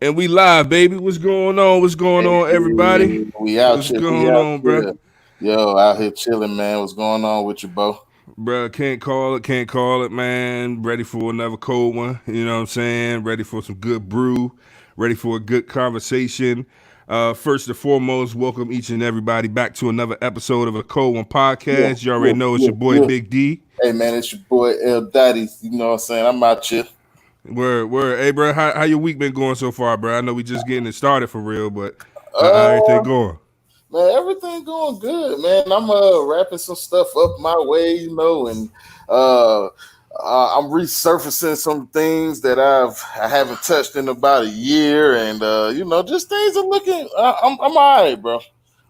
And we live, baby. What's going on? What's going Hey, on, everybody? we out What's here. We going out on, bro? here. Yo, out here chilling, man. What's going on with you, Bo? Bro, can't call it, can't call it, man. Ready for another cold one. You know what I'm saying? Ready for some good brew. Ready for a good conversation. First and foremost, welcome each and everybody back to another episode of a Cold One Yeah, podcast. You yeah, already know it's yeah, your boy yeah. Big D. Hey, man, it's your boy L Daddy. You know what I'm saying? I'm out here. Word, word. Hey, bro, how your week been going so far, bro? I know we just getting it started for real, but how Uh, everything going? Man, everything going good, man. I'm wrapping some stuff up my way, and uh, I'm resurfacing some things that I haven't touched in about a year, and just things are looking. I'm all right, bro.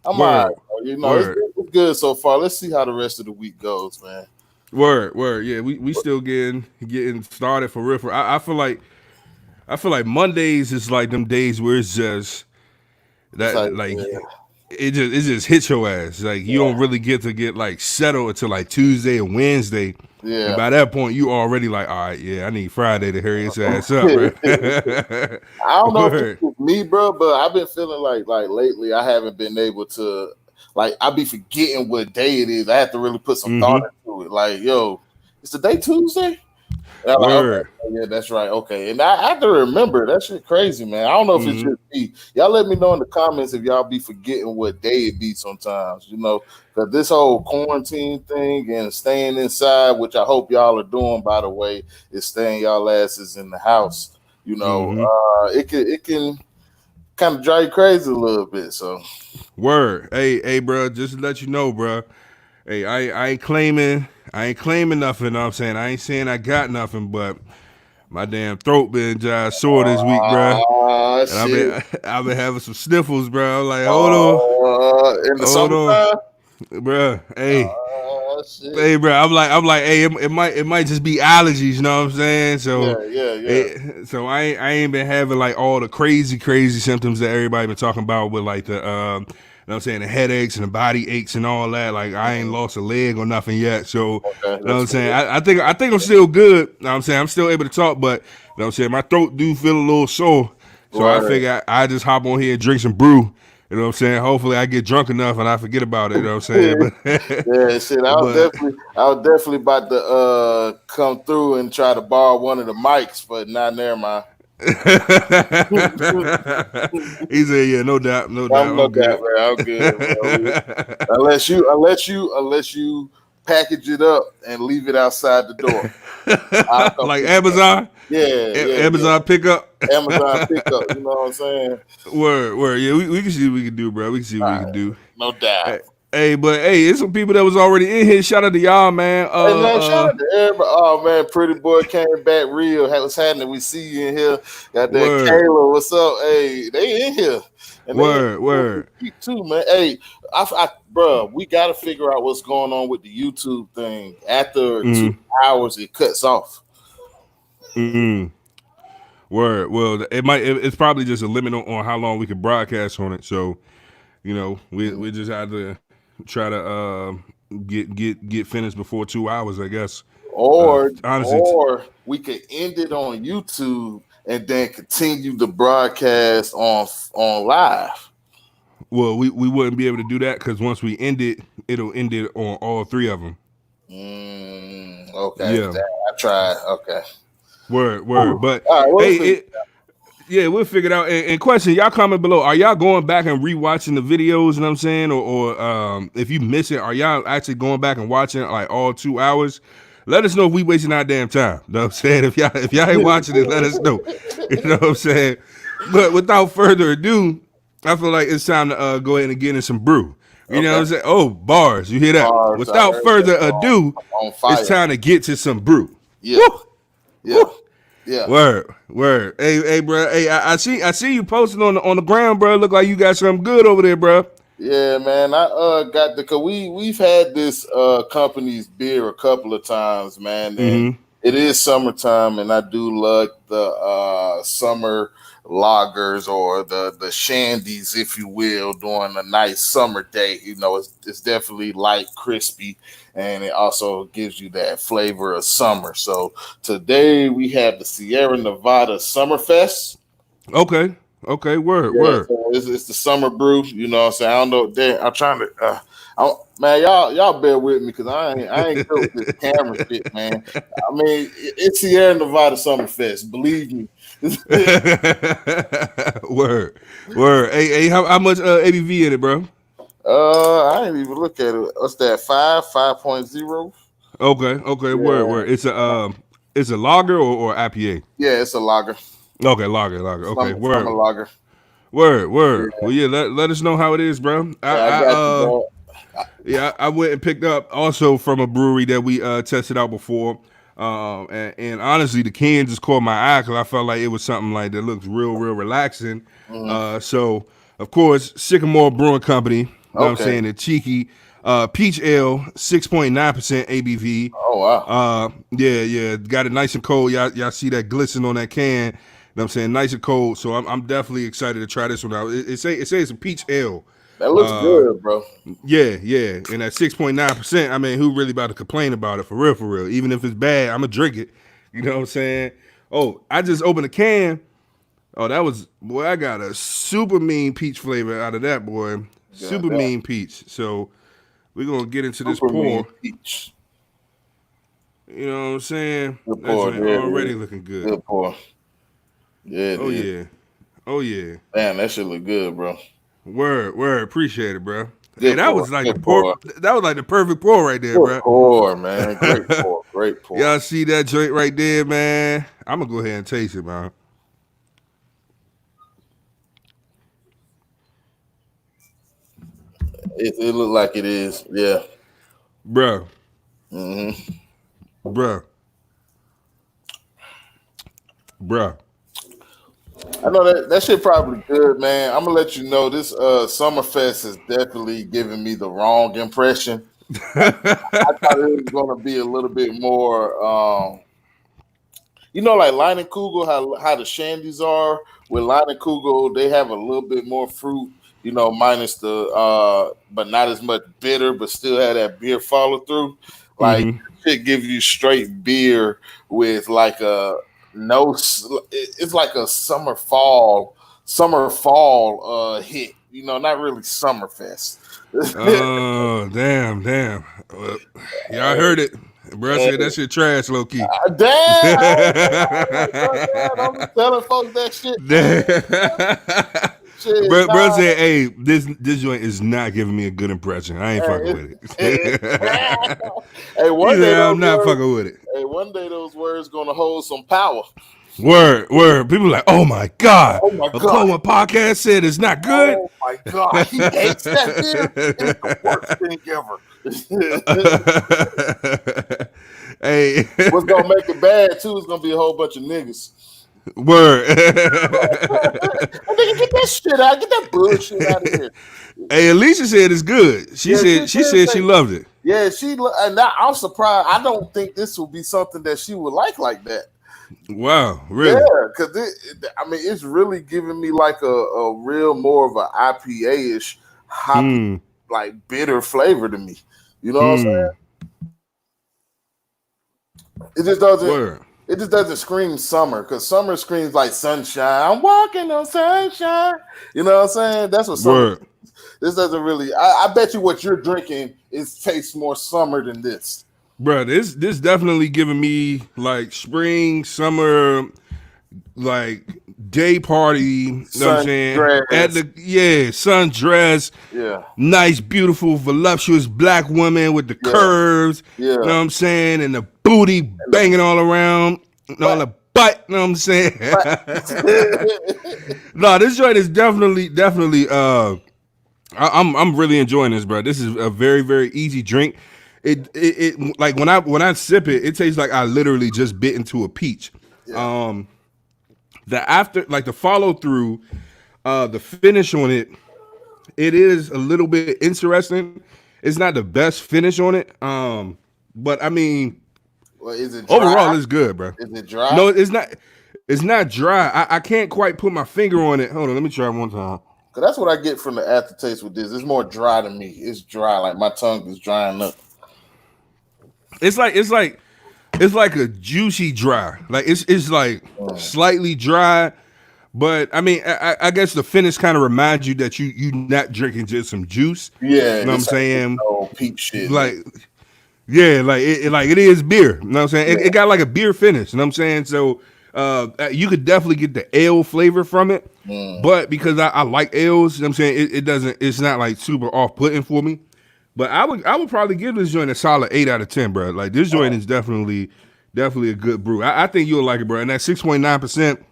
I'm all right. Word, Bro. word. It's good so far. Let's see how the rest of the week goes, man. Word, word. Yeah, we still getting started for real. I feel like Mondays is like them days where it's just It's like, that like it just hits your ass. Like you don't yeah, really get like settled until like Tuesday or Wednesday. And yeah. by that point, you already like, all right, yeah, I need Friday to hurry his ass up, bro. I don't know if it's Word. just me, bro, but I've been feeling like lately I haven't been able to I be forgetting what day it is. I have to really put some thought Mm-hmm. into it. Like, yo, it's the day Tuesday? And I'm like, okay, Word. yeah, that's right. Okay. And I have to remember that shit crazy, man. I don't know if it's Mm-hmm. just me. Y'all let me know in the comments if y'all be forgetting what day it be sometimes, because this whole quarantine thing and staying inside, which I hope y'all are doing, by the way, is staying y'all asses in the house. Mm-hmm. It can kind of drive you crazy a little bit. So Word. Hey, bro. Just to let you know, bro. Hey, I ain't claiming nothing. You know what I'm saying? I ain't saying I got nothing, but my damn throat been just sore this week, bruh. And I've shit. been I've been having some sniffles, bro. I'm like, In the hold on, summertime. bruh. Hey, Shit. hey, bro. I'm like, hey, it might just be allergies. You know what I'm saying? So, Yeah, yeah, yeah. so I ain't been having like all the crazy symptoms that everybody been talking about with like you know what I'm saying, the headaches and the body aches and all that. Like I ain't Mhm. lost a leg or nothing yet. So, you Okay, know what that's I'm saying? good. I think I'm still good. You know what I'm saying? I'm still able to talk, but you know what I'm saying, my throat do feel a little sore. So I Right. figure I just hop on here and drink some brew. You know what I'm saying? Hopefully I get drunk enough and I forget about it. You know what I'm saying? But Yeah, shit. but I was definitely about to come through and try to borrow one of the mics, but not near my. he said, "Yeah, no doubt, no I'm doubt, no I'm doubt, good." man. I'm good, bro. Unless you package it up and leave it outside the door, I'll come Like pick it up. Amazon, Yeah, yeah, Amazon yeah. pickup. Amazon pickup. You know what I'm saying? Word, word. Yeah, we can see what we can do, bro. We can see what All we right, can do. no doubt. Hey, but hey, it's some people that was already in here. Shout out to y'all, man. Hey man, shout out to everybody. Oh man, pretty boy came back real. What's happening? We see you in here. Got that Word, Kayla. What's up? Hey, they in here. And they in word, here this word. week too, man. Hey, bro, we got to figure out what's going on with the YouTube thing. After two Mm, hours, it cuts off. mm. Word. Well, it's probably just a limit on how long we can broadcast on it. So, you know, we just had to try to get finished before 2 hours, I guess. Or Honestly, or we could end it on YouTube and then continue the broadcast on live. well, we wouldn't be able to do that because once we end it, it'll end it on all three of them. Okay, Yeah. I tried. Okay. Word, word. All But right, we'll hey, figure. yeah, we'll figure it out. And question, y'all comment below. Are y'all going back and rewatching the videos? You know what I'm saying? Or if you miss it, are y'all actually going back and watching like all 2 hours? Let us know if we wasting our damn time. You know what I'm saying? If y'all ain't watching it, let us know. You know what I'm saying? But without further ado, I feel like it's time to go ahead and get in some brew. You know what Okay. I'm saying? Oh, bars. You hear that? Bars. I Without heard that further ado, on it's fire. time to get to some brew. Yeah. Woo! Yeah. Woo! Yeah. Word, word. Hey, bro. Hey, I see you posting on the ground, bro. Look like you got something good over there, bro. Yeah, man. I got the cause we've had this company's beer a couple of times, man, and Mm-hmm. it is summertime, and I do love the summer lagers or the shandies, if you will, during a nice summer day. It's definitely light, crispy, and it also gives you that flavor of summer. So today we have the Sierra Nevada Summerfest. Okay. Okay, word, Yeah, word. so it's the summer brew. You know what I'm saying? I don't know. I'm trying to. Man, y'all bear with me because I ain't good with this camera shit, man. I mean, it's Sierra Nevada Summerfest. Believe me. Word, word. Hey, how much ABV in it, bro? I didn't even look at it. What's that? 5.0? Okay, word, Yeah, word. It's a lager or IPA. yeah, it's a lager. Okay, lager. Okay, Summer word, lager. word. Yeah, Well, yeah, let us know how it is, bro. yeah, I got you, bro. Yeah, I went and picked up also from a brewery that we tested out before. And honestly, the can just caught my eye because I felt like it was something like that looks real relaxing. Mhm. So, of course, Sycamore Brewing Company, you know what I'm Okay. saying, the cheeky peach ale, 6.9% ABV. Oh wow. Yeah, got it nice and cold. Y'all see that glisten on that can. You know what I'm saying? Nice and cold. So I'm definitely excited to try this one out. It says it's a peach ale. That looks Uh, good, bro. yeah. And at 6.9%, I mean, who really about to complain about it for real, for real? Even if it's bad, I'ma drink it. You know what I'm saying? Oh, I just opened a can. Oh, that was boy, I got a super mean peach flavor out of that, boy. God Super damn. mean peach. So we're gonna get into this Super mean pour. peach. You know what I'm saying? Good That pour. joint There it already is. looking good. Good pour. Yeah, it Oh is. yeah. Oh yeah. Damn, that shit look good, bro. Word. Appreciate it, bro. Hey, Good pour. Good pour. that was like the perfect pour right there, Good bro. pour, man. Great pour. Great pour. Y'all see that joint right there, man? I'm gonna go ahead and taste it, man. It look like it is. Yeah. Bruh, Hmm. bruh, bruh. I know that shit probably good, man. I'm gonna let you know this Summerfest is definitely giving me the wrong impression. I thought it was gonna be a little bit more like Leinenkugel, how the shandies are with Leinenkugel, they have a little bit more fruit, minus the but not as much bitter, but still have that beer follow through. Like Mm-hmm. it gives you straight beer with like a no, it's like a summer fall hit. Not really Summerfest. Oh, damn. Well, y'all heard it. Bruh said that shit trash, low key. Damn, I ain't say all that, bro. Damn, don't be telling folks that shit, man. Shit, Bruh nah, said, hey, this joint is not giving me a good impression. I ain't fucking man. with It- it. hey, He one day said, those I'm not words. fucking with it. Hey, one day those words gonna hold some power. Word. People like, oh my God. Oh my A god. Coma podcast said it's not good. Oh my god. He hates that beer. It's the worst thing ever. Hey, What's gonna make it bad too is gonna be a whole bunch of niggas. word. I think get that shit out. Get that bullshit out of here. Hey, Alicia said it's good. She Yeah, she said she did said say. she loved it. Yeah, and I'm surprised. I don't think this will be something that she would like that. Wow, Yeah, really? because I mean, it's really giving me like a real more of an IPA ish, hoppy, Hmm. like bitter flavor to me. You know what I'm Hmm. saying? It just doesn't. Word. It just doesn't scream summer because summer screams like sunshine. I'm walking on sunshine. You know what I'm saying? That's what summer. Word. This doesn't really. I bet you what you're drinking tastes more summer than this. Bruh, this definitely giving me like spring, summer, like day party, you know what I'm saying? At Sundress. sundress, Yeah. nice, beautiful, voluptuous black woman with the Yeah. curves, you know Yeah. what I'm saying? And the booty And the banging all around, and all but the butt, you know what I'm saying? but No, this joint is definitely I'm really enjoying this, bro. This is a very easy drink. It like when I sip it, it tastes like I literally just bit into a peach. yeah. Um, the after like the follow through, the finish on it, it is a little bit interesting. It's not the best finish on it. But I mean, Well, is it dry? overall, it's good, bro. Is it dry? No, it's not. It's not dry. I can't quite put my finger on it. Hold on, let me try one time. Cause that's what I get from the aftertaste with this. It's more dry to me. It's dry, like my tongue is drying up. It's like a juicy dry. Like it's like Mm. slightly dry, But I mean, I guess the finish kind of reminds you that you not drinking just some juice. You Yeah, know what I'm this ain't saying? no peep shit, nigga. Like, yeah, like like it is beer. You know what I'm saying? It Yeah. got like a beer finish. You know what I'm saying? So you could definitely get the ale flavor from it. Mm. But because I like ales, you know what I'm saying, it doesn't. It's not like super off putting for me. But I would probably give this joint a solid 8 out of 10, bro. Like this joint is definitely a good brew. I think you'll like it, bro. And that 6.9%.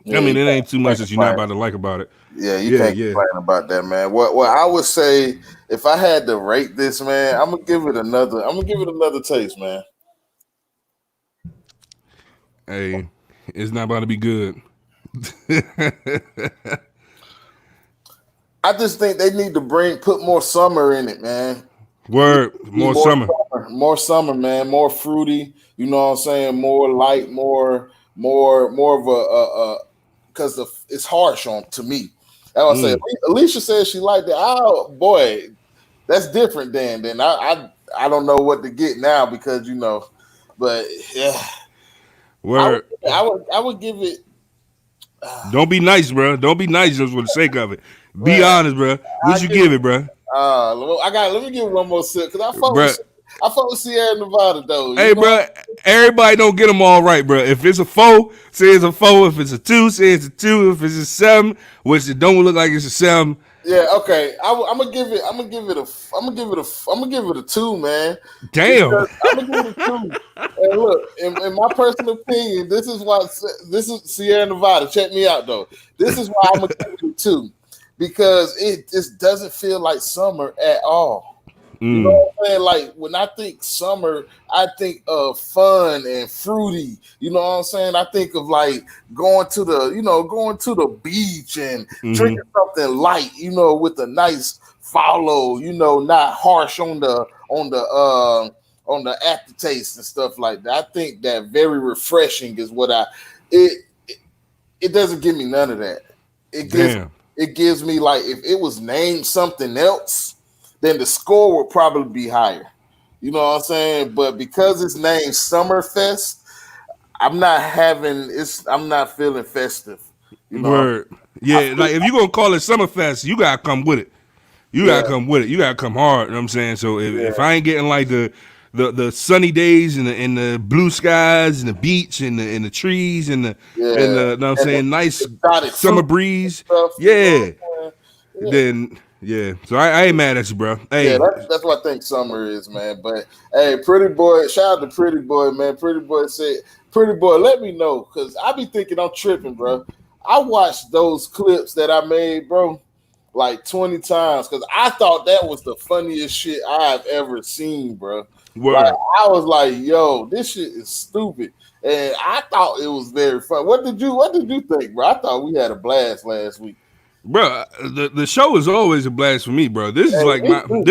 I Yeah, mean, you it ain't too much can't that you're not complain. about to like about it. Yeah, you Yeah, can't yeah. complain about that, man. What I would say if I had to rate this, man, I'm gonna give it another. I'm gonna give it another taste, man. Hey, it's not about to be good. I just think they need to put more summer in it, man. Need, Word, need more summer. more summer, man. More fruity. You know what I'm saying? More light, more of a because it's harsh on to me. I would say Mm. Alicia says she liked it. Oh boy, that's different. Then I don't know what to get now because but yeah, I would Word. I would give it. Don't be nice, bro. Don't be nice just for the sake of it. Be Man, honest, bro. What I you give give it, bro? I got. Let me give one more sip because Bro. I fuck with Sierra Nevada though. You Hey, know. bro. Everybody don't get them all right, bro. If it's a 4, say it's a 4. If it's a 2, say it's a 2. If it's a 7, which it don't look like it's a 7. Yeah. Okay. I'm gonna give it. I'm gonna give it a. I'm gonna give it a. I'm gonna give it a 2, man. Damn. Because I'm gonna give it a 2. And look, in my personal opinion, this is Sierra Nevada. Check me out though. This is why I'm gonna give it a 2 because it just doesn't feel like summer at all. You know Mm. what I'm saying? Like when I think summer, I think of fun and fruity. You know what I'm saying? I think of like going to the beach and Mm-hmm. drinking something light, with a nice follow, not harsh on the aftertaste and stuff like that. I think that very refreshing is what it it doesn't give me none of that. It gives Damn. it gives me like if it was named something else, then the score would probably be higher. You know what I'm saying? But because it's named Summerfest, I'm not feeling festive. You know. Word. I Yeah, feel like if you gonna call it Summerfest, you gotta come with it. You yeah, gotta come with it. You gotta come hard. You know what I'm saying? So if yeah, I ain't getting like the sunny days and the blue skies and the beach and the trees and yeah. the you know what I'm And the saying, nice exotic summer fruit breeze, stuff, yeah, what I'm saying? then yeah. So I ain't mad at you, bro. Yeah, Hey, that's what I think summer is, man. But hey, Pretty Boy, shout out to Pretty Boy, man. Pretty Boy said, Pretty Boy, let me know, because I be thinking I'm tripping, bro. I watched those clips that I made, bro, like 20 times, because I thought that was the funniest shit I've ever seen, bro. Like, word. I was like, yo, this shit is stupid. And I thought it was very fun. What did you think, bro? I thought we had a blast last week. Bro, the show is always a blast for me, bro. This is Hey, like me too.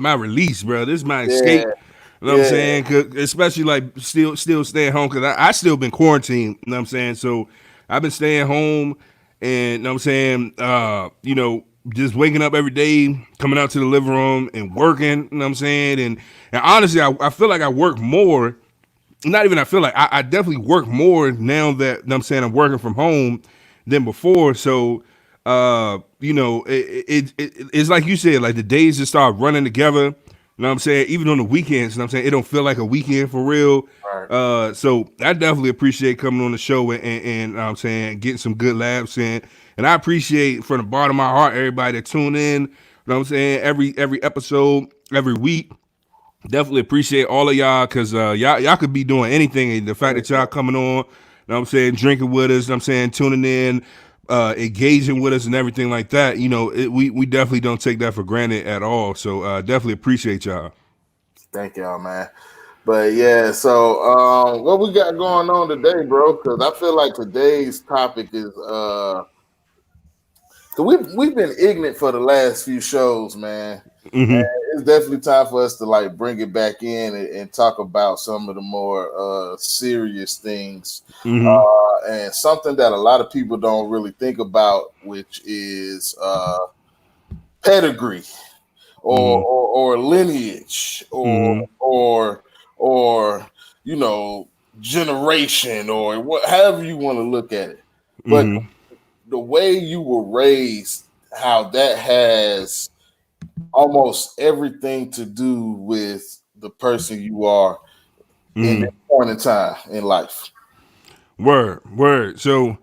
my release, bro. This is my Yeah, escape. You know what I'm yeah, saying? 'Cause especially like still staying home because I still been quarantined. You know what I'm saying? So I've been staying home and you know what I'm saying, just waking up every day, coming out to the living room and working, you know what I'm saying? And honestly, I feel like I work more. Not even I feel like I definitely work more now that you know what I'm saying I'm working from home than before. So it's like you said, like the days just start running together. You know what I'm saying? Even on the weekends, you know what I'm saying? It don't feel like a weekend for real. right. So I definitely appreciate coming on the show and you know what I'm saying, getting some good laughs in. And I appreciate from the bottom of my heart everybody that tune in. You know what I'm saying? Every episode, every week. Definitely appreciate all of y'all because y'all could be doing anything. And the fact that y'all coming on, you know what I'm saying, drinking with us, you know what I'm saying, tuning in, engaging with us and everything like that, we definitely don't take that for granted at all. So definitely appreciate y'all. Thank y'all, man. But yeah, so what we got going on today, bro? Because I feel like today's topic is cause we've been ignorant for the last few shows, man. And Mm-hmm. it's definitely time for us to like bring it back in and talk about some of the more serious things. Mm-hmm. And something that a lot of people don't really think about, which is pedigree Mm-hmm. or lineage Mm-hmm. or you know generation or what however you want to look at it. but Mm-hmm. the way you were raised, how that has almost everything to do with the person you are in Mm-hmm. that point in time in life. Word, word. So,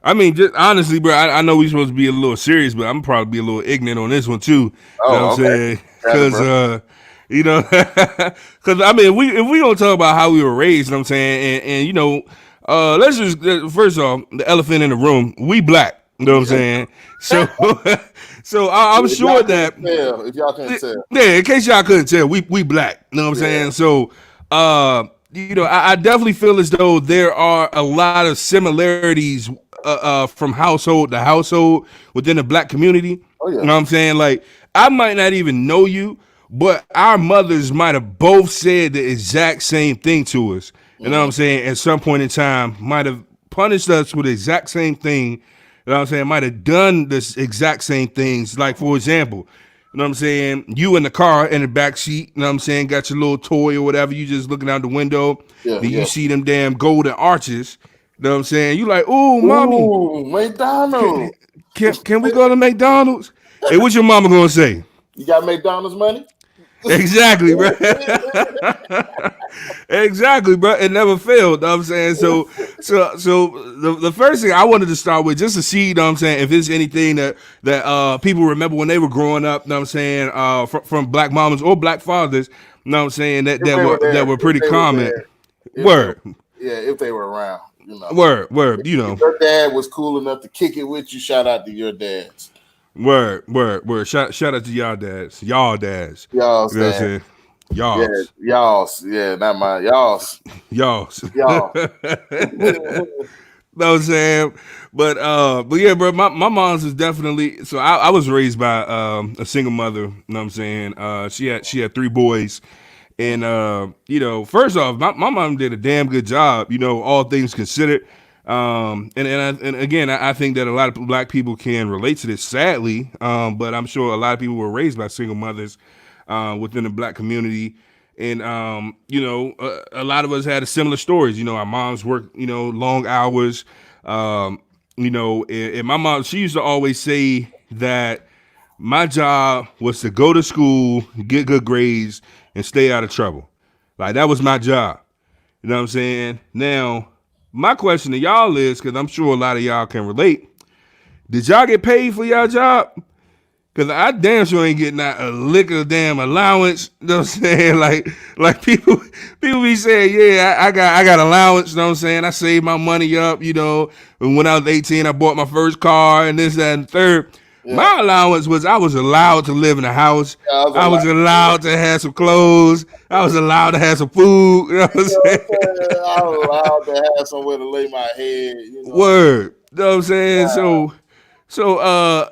I mean, just honestly, bro, I know we supposed to be a little serious, but I'm probably be a little ignorant on this one too. You know what I'm Oh, okay. saying? Got it, Because, bro. you know, because I mean, if we don't talk about how we were raised, you know what I'm saying, and you know, let's just first off, the elephant in the room, we black. You know what I'm Yeah. saying? So, so I'm If y'all sure couldn't that tell, if y'all couldn't tell, yeah, in case y'all couldn't tell, we black. You know what I'm yeah. saying? So, you know, I definitely feel as though there are a lot of similarities from household to household within the black community. Oh You yeah. know what I'm saying? Like, I might not even know you, but our mothers might have both said the exact same thing to us. You know what I'm Hmm. saying? At some point in time, might have punished us with the exact same thing. You know what I'm saying? Might have done this exact same things. Like, for example, you know what I'm saying? You in the car in the back seat, you know what I'm saying? Got your little toy or whatever. You just looking out the window. Yeah, Then you yeah. see them damn golden arches. You know what I'm saying? You like, ooh, mommy, Ooh, can, McDonald's. can we go to McDonald's? Hey, what your mama gonna say? You got McDonald's money? Exactly, bro. Exactly, bro. It never failed. You know what I'm saying? So the first thing I wanted to start with, just to see, you know what I'm saying, if there's anything that people remember when they were growing up, you know what I'm saying, from black mamas or black fathers, you know what I'm saying, If they were that there, were if pretty they were common. there, if they, Word, yeah, if they were around, word, you If know. your dad was cool enough to kick it with you, shout out to your dads. Word. Shout out to y'all dads. Y'all dads. Y'all's You know what I'm dad. saying? Yeah, Y'all's. y'all's. Yeah, not mine. Y'all's. Y'all's. Y'all. Know what I'm saying? But yeah, bro, my mom's is definitely so I was raised by a single mother, you know what I'm saying? She had three boys. And you know, first off, my mom did a damn good job, you know, all things considered. And again, I think that a lot of black people can relate to this, sadly. But I'm sure a lot of people were raised by single mothers within the black community. And you know, a lot of us had similar stories. You know, our moms worked, you know, long hours. Um, you know, and my mom, she used to always say that my job was to go to school, get good grades, and stay out of trouble. Like that was my job. You know what I'm saying? Now, my question to y'all is, because I'm sure a lot of y'all can relate, did y'all get paid for y'all job? Cause I damn sure ain't getting not a lick of damn allowance. You know what I'm saying? Like people be saying, yeah, I got allowance, you know what I'm saying? I saved my money up, you know. And when I was 18, I bought my first car and this, that, and third. Yeah. My allowance was I was allowed to live in a house. Yeah, I was I allowed was allowed to have some clothes. I was allowed to have some food. You know what I'm you know what saying? I'm saying? I was allowed to have somewhere to lay my head, Word. You know what I'm saying?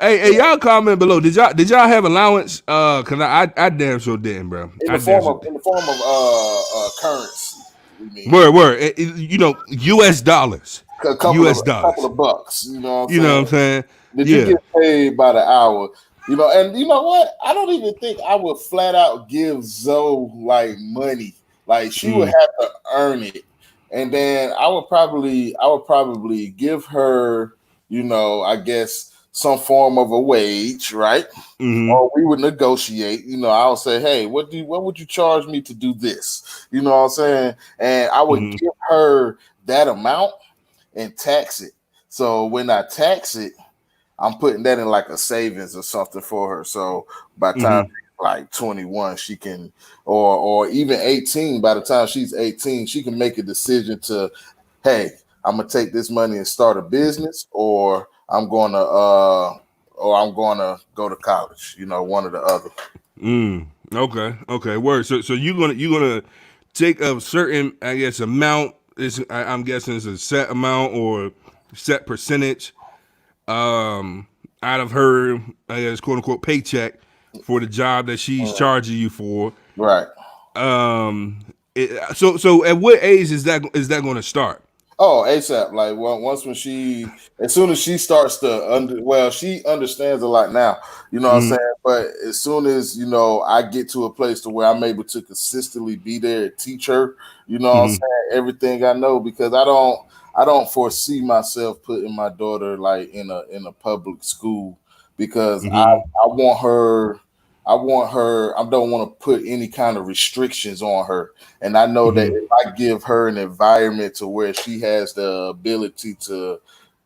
Hey, y'all comment below. Did y'all have allowance? Cause I damn sure didn't, bro. I damn sure did. in the form of currency, we mean. Word. You know, U.S. dollars. U.S. A couple dollars. of bucks, you know what I'm You know saying? what I'm saying? Did you Yeah. get paid by the hour? And you know what? I don't even think I would flat out give Zoe like money. Like she would Mm. have to earn it. And then I would probably give her, I guess some form of a wage, right? Mm-hmm. Or we would negotiate. I'll say, hey, what would you charge me to do this? You know what I'm saying? And I would Mm-hmm. give her that amount and tax it. So when I tax it, I'm putting that in like a savings or something for her. So by the time Mm-hmm. like 21, she can, or even 18, by the time she's 18, she can make a decision to, hey, I'm gonna take this money and start a business, or I'm gonna go to college. One or the other. Mm. Okay. Word. So you gonna take a certain, I guess, amount. I'm guessing it's a set amount or set percentage out of her, I guess, quote unquote paycheck for the job that she's charging you for. Right. Um, so at what age is that going to start? Oh, ASAP. Like once as soon as she starts to she understands a lot now. You know what I'm Mm-hmm. saying? But as soon as I get to a place to where I'm able to consistently be there and teach her, you know what I'm Mm-hmm. saying, everything I know, because I don't. I don't foresee myself putting my daughter like in a public school because Mm-hmm. I want her. I want her. I don't want to put any kind of restrictions on her, and I know that Mm-hmm. if I give her an environment to where she has the ability to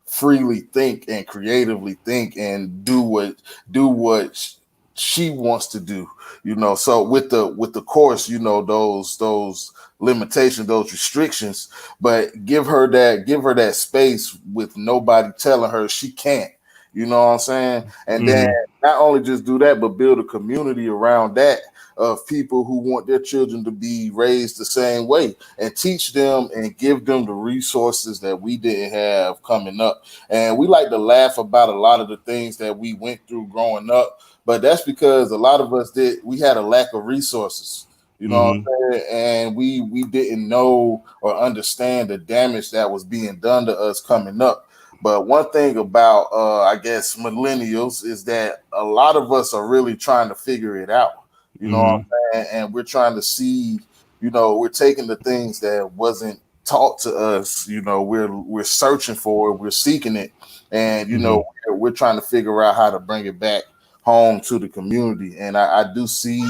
freely think and creatively think and do what she wants to do, so with the course, those limitations, those restrictions, but give her that space with nobody telling her she can't. You know what I'm saying? And then Mm-hmm. not only just do that, but build a community around that of people who want their children to be raised the same way, and teach them and give them the resources that we didn't have coming up. And we like to laugh about a lot of the things that we went through growing up, but that's because a lot of us we had a lack of resources. You know Mm-hmm. what I'm saying? And we didn't know or understand the damage that was being done to us coming up. But one thing about I guess millennials is that a lot of us are really trying to figure it out. You know what Mm-hmm. I'm saying? And we're trying to see, we're taking the things that wasn't taught to us, we're searching for it, we're seeking it, and Mm-hmm. we're trying to figure out how to bring it back home to the community. And I do see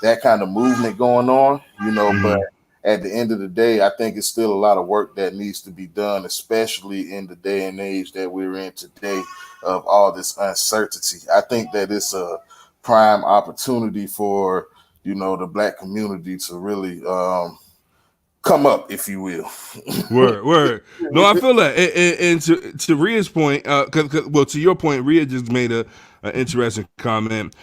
that kind of movement going on, but Mm-hmm. at the end of the day, I think it's still a lot of work that needs to be done, especially in the day and age that we're in today of all this uncertainty. I think that it's a prime opportunity for the black community to really come up, if you will. Word, word. No, I feel that. And to Ria's point, well, to your point, Ria just made a interesting comment.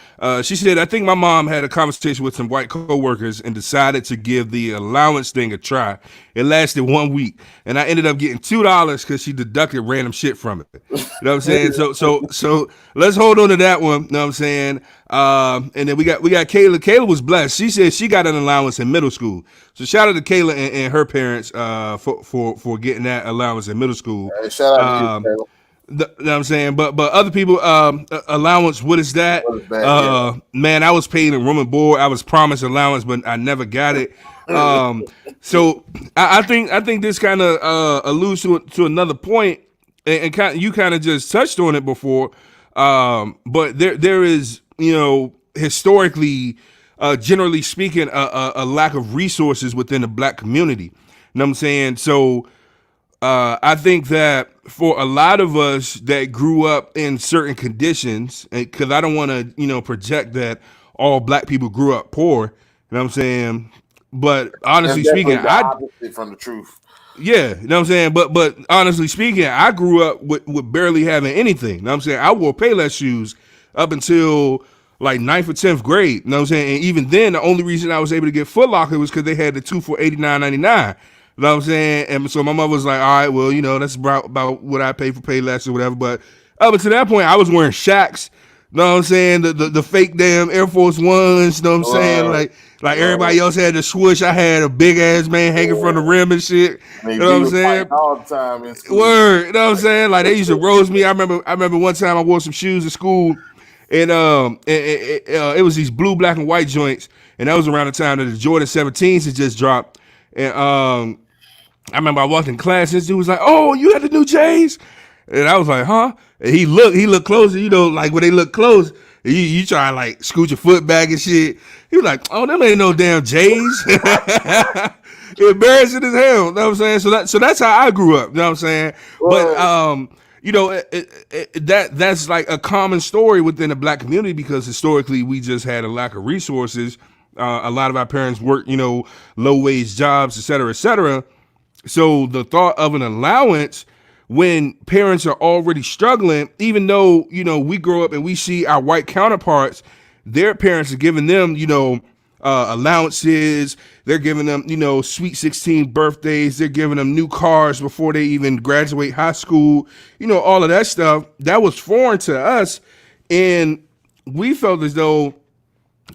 She said, I think my mom had a conversation with some white coworkers and decided to give the allowance thing a try. It lasted 1 week, and I ended up getting $2 because she deducted random shit from it. You know what I'm saying? So let's hold on to that one. You know what I'm saying? And then we got Kayla. Kayla was blessed. She said she got an allowance in middle school. So shout out to Kayla and her parents for getting that allowance in middle school. Hey, shout out to you, Um, Taylor. you know what I'm saying? But other people, allowance, what is that? What is that? Yeah. Man, I was paid in room and board. I was promised allowance, but I never got it. So I think this kind of alludes to another point, and you kind of just touched on it before. But there is, historically, generally speaking, a lack of resources within the black community. You know what I'm saying? So I think that for a lot of us that grew up in certain conditions, because I don't want to, project that all black people grew up poor. You know what I'm saying? But That's honestly speaking, definitely the I opposite from the truth. yeah, you know what I'm saying? But honestly speaking, I grew up with barely having anything. You know what I'm saying? I wore Payless shoes up until like ninth or 10th grade. You know what I'm saying? And even then, the only reason I was able to get Foot Locker was because they had the two for $89.99. You know what I'm saying? And so my mother was like, all right, well, that's about what I pay for Payless or whatever. But up until that point, I was wearing Shaqs. You know what I'm saying? The fake damn Air Force Ones, you know what I'm saying? Right, Like right. everybody else had the swoosh. I had a big ass man hanging from the Yeah. rim and shit. I mean, You know what we I'm were fighting saying? all the time in school. Word, you know what I'm saying? Like they used to roast me. I remember one time I wore some shoes at school, and it was these blue, black, and white joints, and that was around the time that the Jordan 17s had just dropped, and I remember I walked in class, and this dude was like, "Oh, you had the new J's," and I was like, "Huh?" And he looked closer, like when they look close, you try to like scoot your foot back and shit. He was like, "Oh, them ain't no damn J's." Embarrassing as hell. You know what I'm saying? So that's how I grew up. You know what I'm saying? But Well, that's like a common story within the black community because historically we just had a lack of resources. A lot of our parents worked, low wage jobs, et cetera, et cetera. So the thought of an allowance when parents are already struggling, even though, we grow up and we see our white counterparts, their parents are giving them, allowances. They're giving them, sweet 16 birthdays. They're giving them new cars before they even graduate high school. All of that stuff that was foreign to us. And we felt as though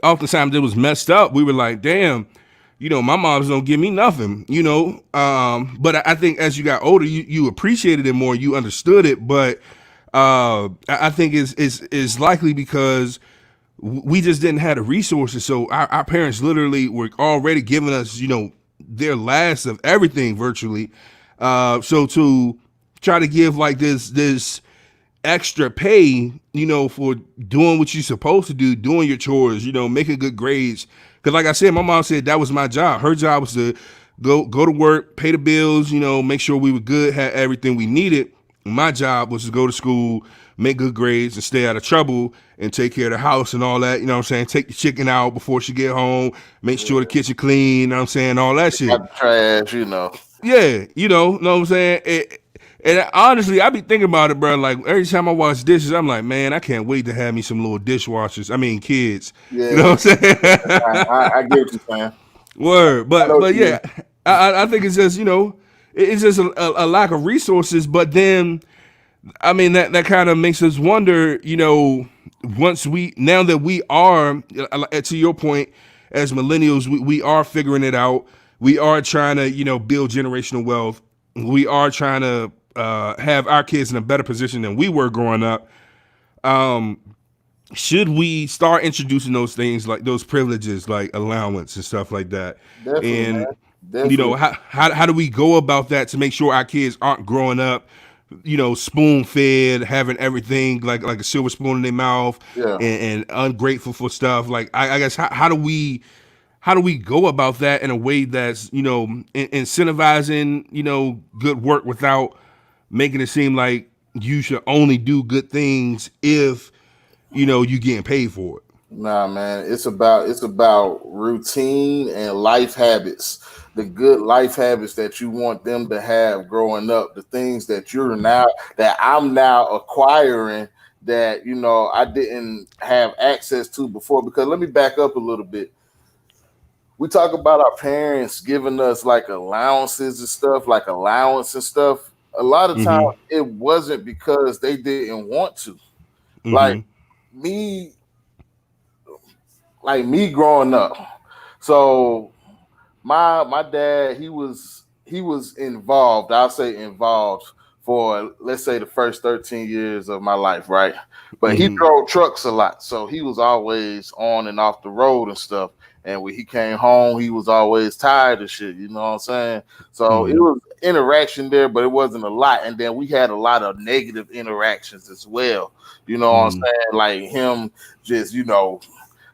oftentimes it was messed up. We were like, damn, my moms don't give me nothing, but I think as you got older, you appreciated it more, you understood it. But I think is likely because we just didn't have the resources. So our parents literally were already giving us, their last of everything virtually. So to try to give like this extra pay, for doing what you're supposed to do, doing your chores, making good grades. Because like I said, my mom said that was my job. Her job was to go to work, pay the bills, make sure we were good, had everything we needed. My job was to go to school, make good grades, and stay out of trouble and take care of the house and all that. You know what I'm saying? Take the chicken out before she get home, make sure the Yeah. kitchen clean. You know what I'm saying? All that shit. Got the trash. Yeah, know what I'm saying? And honestly, I be thinking about it, bro. Like every time I wash dishes, I'm like, man, I can't wait to have me some little dishwashers. I mean, kids. You know Yeah, what I'm saying? I get what you're saying. Word, I know but what you yeah, mean. I think it's just it's just a lack of resources. But then I mean that kind of makes us wonder. Once now that we are to your point, as millennials, we are figuring it out. We are trying to build generational wealth. We are trying to have our kids in a better position than we were growing up. Should we start introducing those things like those privileges, like allowance and stuff like that? Definitely, And man. Definitely. how do we go about that to make sure our kids aren't growing up, spoon fed, having everything like a silver spoon in their mouth, Yeah. and ungrateful for stuff? Like I guess how do we go about that in a way that's incentivizing good work without making it seem like you should only do good things if you getting paid for it. Nah, man. It's about routine and life habits. The good life habits that you want them to have growing up. The things that I'm now acquiring that I didn't have access to before. Because let me back up a little bit. We talk about our parents giving us like allowances and stuff, like allowance and stuff. A lot of times Mm-hmm. it wasn't because they didn't want to. Like Mm-hmm. me, me growing up. So my dad, he was involved. I'll say involved for, let's say, the first 13 years of my life, right? But he Mm-hmm. drove trucks a lot, so he was always on and off the road and stuff. And when he came home, he was always tired of shit. You know what I'm saying? So it Mm-hmm. was interaction there, but it wasn't a lot. And then we had a lot of negative interactions as well. You know what I'm Mm-hmm. saying? Like him just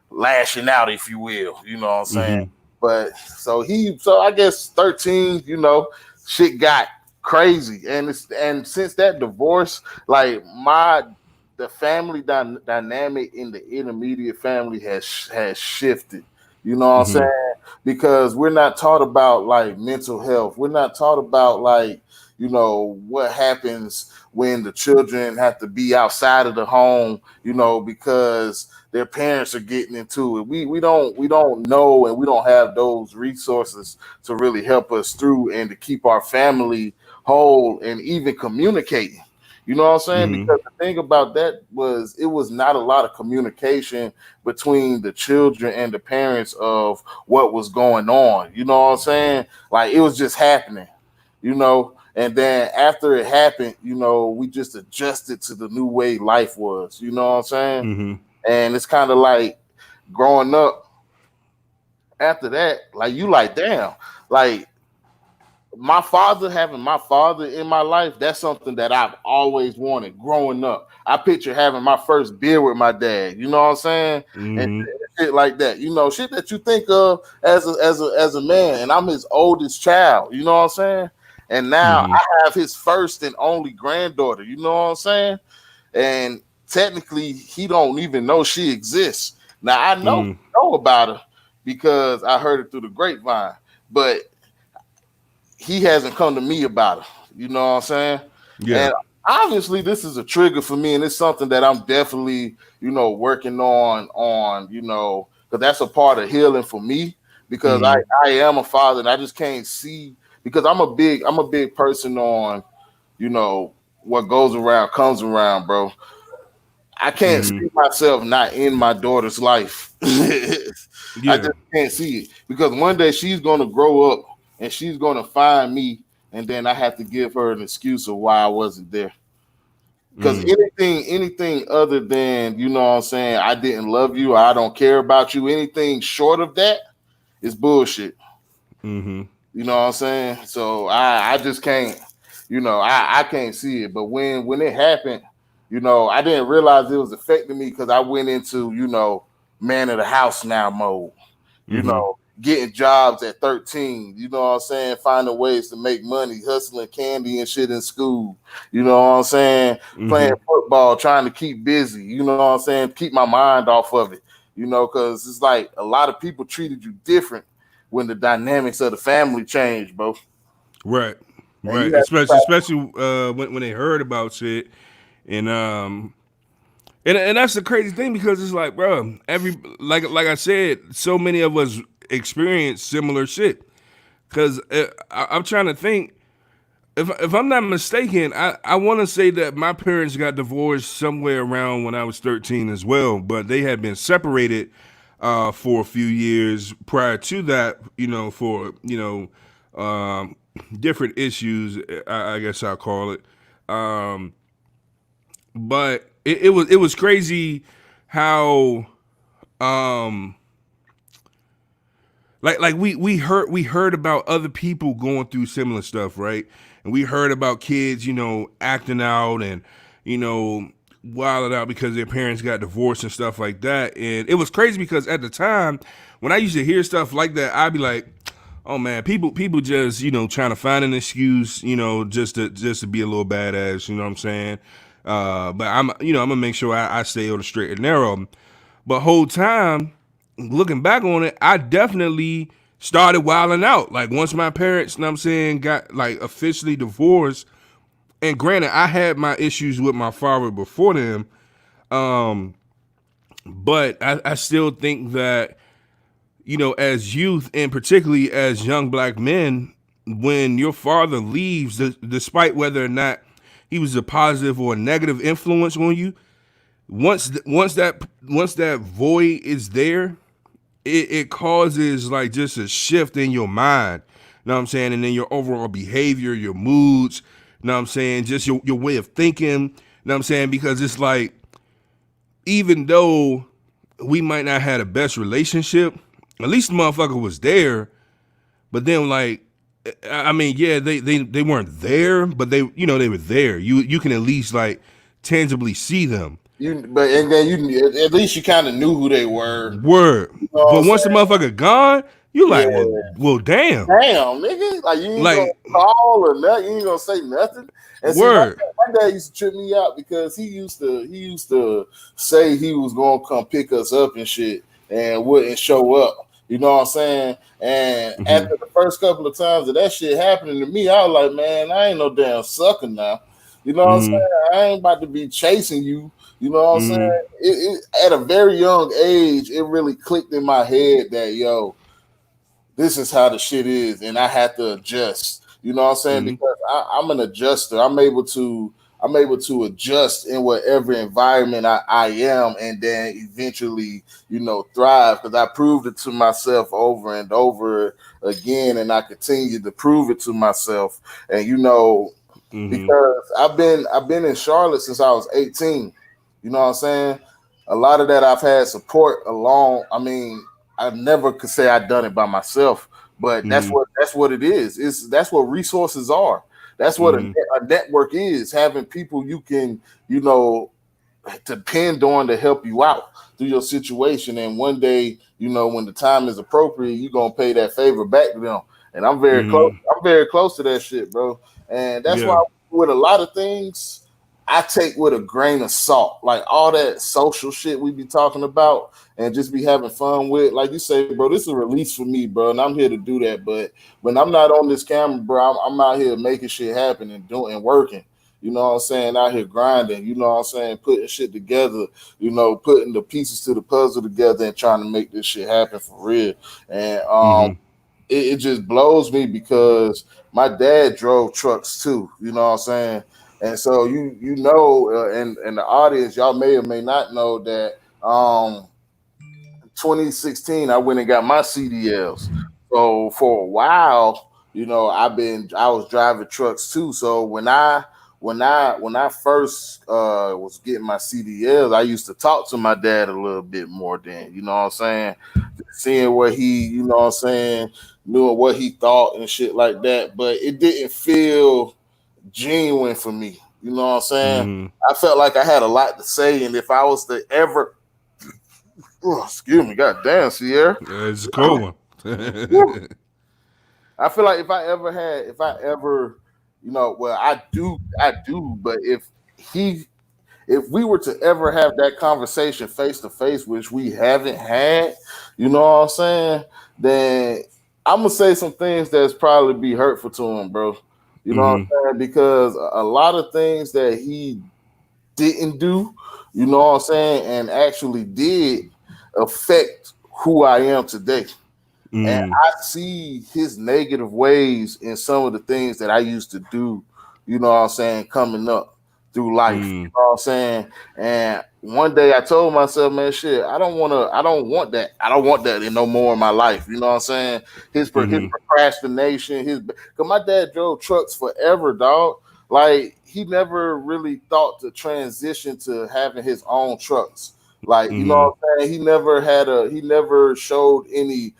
lashing out, if you will. You know what I'm saying? Mm-hmm. But so I guess 13, shit got crazy. And since that divorce, like the family dynamic in the intermediate family has shifted. You know what I'm Mm-hmm. saying? Because we're not taught about like mental health. We're not taught about like, what happens when the children have to be outside of the home, because their parents are getting into it. We don't know, and we don't have those resources to really help us through and to keep our family whole and even communicating. You know what I'm saying? Mm-hmm. Because the thing about that was it was not a lot of communication between the children and the parents of what was going on. You know what I'm saying? Like it was just happening, and then after it happened, we just adjusted to the new way life was. You know what I'm saying? Mm-hmm. And it's kind of like growing up after that, like you like, damn, like having my father in my life, that's something that I've always wanted growing up. I picture having my first beer with my dad, you know what I'm saying? And Mm-hmm. shit like that, shit that you think of as a man. And I'm his oldest child, you know what I'm saying? And now Mm-hmm. I have his first and only granddaughter, you know what I'm saying? And technically he don't even know she exists. Now I know about her because I heard it through the grapevine, but he hasn't come to me about it. You know what I'm saying? Yeah. And obviously this is a trigger for me, and it's something that I'm definitely, working on, because that's a part of healing for me because I, Mm-hmm. I am a father and I just can't see because I'm a big person on, you know, what goes around comes around, bro. I can't Mm-hmm. see myself not in my daughter's life. I Yeah. just can't see it because one day she's gonna grow up and she's gonna find me, and then I have to give her an excuse of why I wasn't there. Because Mm-hmm. anything other than what I'm saying, I didn't love you, or I don't care about you, anything short of that is bullshit. Mm-hmm. You know what I'm saying? So I just can't, I can't see it. But when it happened, I didn't realize it was affecting me because I went into, man of the house now mode, Mm-hmm. getting jobs at 13, you know what I'm saying? Finding ways to make money, hustling candy and shit in school, you know what I'm saying? Playing Mm-hmm. football, trying to keep busy, you know what I'm saying? Keep my mind off of it, because it's like a lot of people treated you different when the dynamics of the family changed, bro. Right. And you Right. have to try. Especially when they heard about shit, and and that's the crazy thing because it's like, bro, like I said, so many of us experience similar shit. Because I'm trying to think, if I'm not mistaken, I want to say that my parents got divorced somewhere around when I was 13 as well, but they had been separated for a few years prior to that, for different issues, I guess I'll call it. Um, but it was crazy how um like we heard about other people going through similar stuff, right? And we heard about kids, acting out and you know wilding out because their parents got divorced and stuff like that. And it was crazy because at the time when I used to hear stuff like that, I'd be like, oh man, people just trying to find an excuse, just to be a little badass, you know what I'm saying? But I'm gonna make sure I stay on the straight and narrow. But whole time, looking back on it, I definitely started wilding out. Like once my parents, you know what I'm saying, got like officially divorced. And granted, I had my issues with my father before them, um, but I still think that as youth and particularly as young black men, when your father leaves, despite whether or not he was a positive or a negative influence on you, once that void is there, it causes like just a shift in your mind. You know what I'm saying? And then your overall behavior, your moods, you know what I'm saying? Just your way of thinking, you know what I'm saying? Because it's like, even though we might not have the best relationship, at least the motherfucker was there. But then like, I mean, yeah, they weren't there, but they were there. You can at least like tangibly see them. But and then at least you kind of knew who they were. Word. You know what But I'm once the saying? motherfucker gone, you like, well, Yeah. well, damn. Damn, nigga. Like you ain't gonna Like, call or nothing. You ain't gonna say nothing. And see, word. my dad used to trip me out because he used to say he was gonna come pick us up and shit and wouldn't show up. You know what I'm saying? And Mm-hmm. after the first couple of times that shit happening to me, I was like, man, I ain't no damn sucker now. You know what I'm Mm-hmm. saying? I ain't about to be chasing you. You know what I'm saying? Mm-hmm. At a very young age, it really clicked in my head that this is how the shit is, and I have to adjust. You know what I'm saying? Mm-hmm. Because I'm an adjuster. I'm able to adjust in whatever environment I am, and then eventually, thrive. Because I proved it to myself over and over again, and I continue to prove it to myself. And Mm-hmm. because I've been in Charlotte since I was 18. You know what I'm saying? A lot of that I've had support along. I mean, I never could say I've done it by myself, but that's Mm-hmm. what it is. That's what resources are. That's what Mm-hmm. a network is. Having people you can you know depend on to help you out through your situation. And one day, when the time is appropriate, you're gonna pay that favor back to them. And I'm very close. Mm-hmm. I'm very close to that shit, bro. And that's Yeah. why with a lot of things, I take with a grain of salt. Like all that social shit we be talking about and just be having fun with. Like you say, bro, this is a release for me, bro. And I'm here to do that. But when I'm not on this camera, bro, I'm out here making shit happen and doing and working. You know what I'm saying? Out here grinding, you know what I'm saying? Putting shit together, putting the pieces to the puzzle together and trying to make this shit happen for real. And Mm-hmm. it just blows me because my dad drove trucks too, you know what I'm saying? And so and the audience, y'all may or may not know that 2016, I went and got my CDLs. So for a while, I was driving trucks too. So when I first was getting my CDLs, I used to talk to my dad a little bit more then, you know what I'm saying? Seeing what he, you know what I'm saying, knew what he thought and shit like that. But it didn't feel genuine for me. You know what I'm saying? Mm-hmm. I felt like I had a lot to say, and if I was to ever, oh, excuse me, goddamn, Sierra, It's a cold one. I feel like if I ever, well, I do, but he, if we were to ever have that conversation face to face, which we haven't had, you know what I'm saying, then I'm gonna say some things that's probably be hurtful to him, bro. You know what Mm-hmm. I'm saying? Because a lot of things that he didn't do, you know what I'm saying, and actually did affect who I am today. And Mm-hmm. I see his negative ways in some of the things that I used to do, you know what I'm saying, coming up through life. You Mm-hmm. know what I'm saying? And one day I told myself, man, shit, I don't want that. I don't want that in no more in my life. You know what I'm saying? His Mm-hmm. procrastination, cause my dad drove trucks forever, dog. Like he never really thought to transition to having his own trucks. Like, you know Mm-hmm. what I'm saying? He never showed any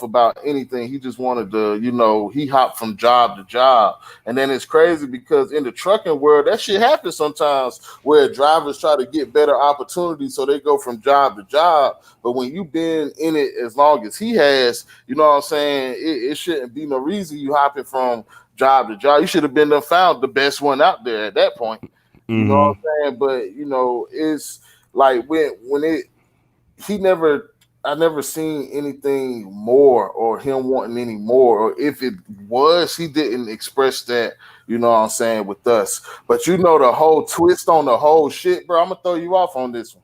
about anything. He just wanted to, he hopped from job to job. And then it's crazy because in the trucking world, that shit happens sometimes where drivers try to get better opportunities. So they go from job to job. But when you've been in it as long as he has, you know what I'm saying? It shouldn't be no reason you hopping from job to job. You should have been done found the best one out there at that point. You know Mm-hmm. what I'm saying? But, it's like when it, he never I never seen anything more or him wanting any more. Or if it was, he didn't express that, you know what I'm saying, with us. But the whole twist on the whole shit, bro, I'm gonna throw you off on this one.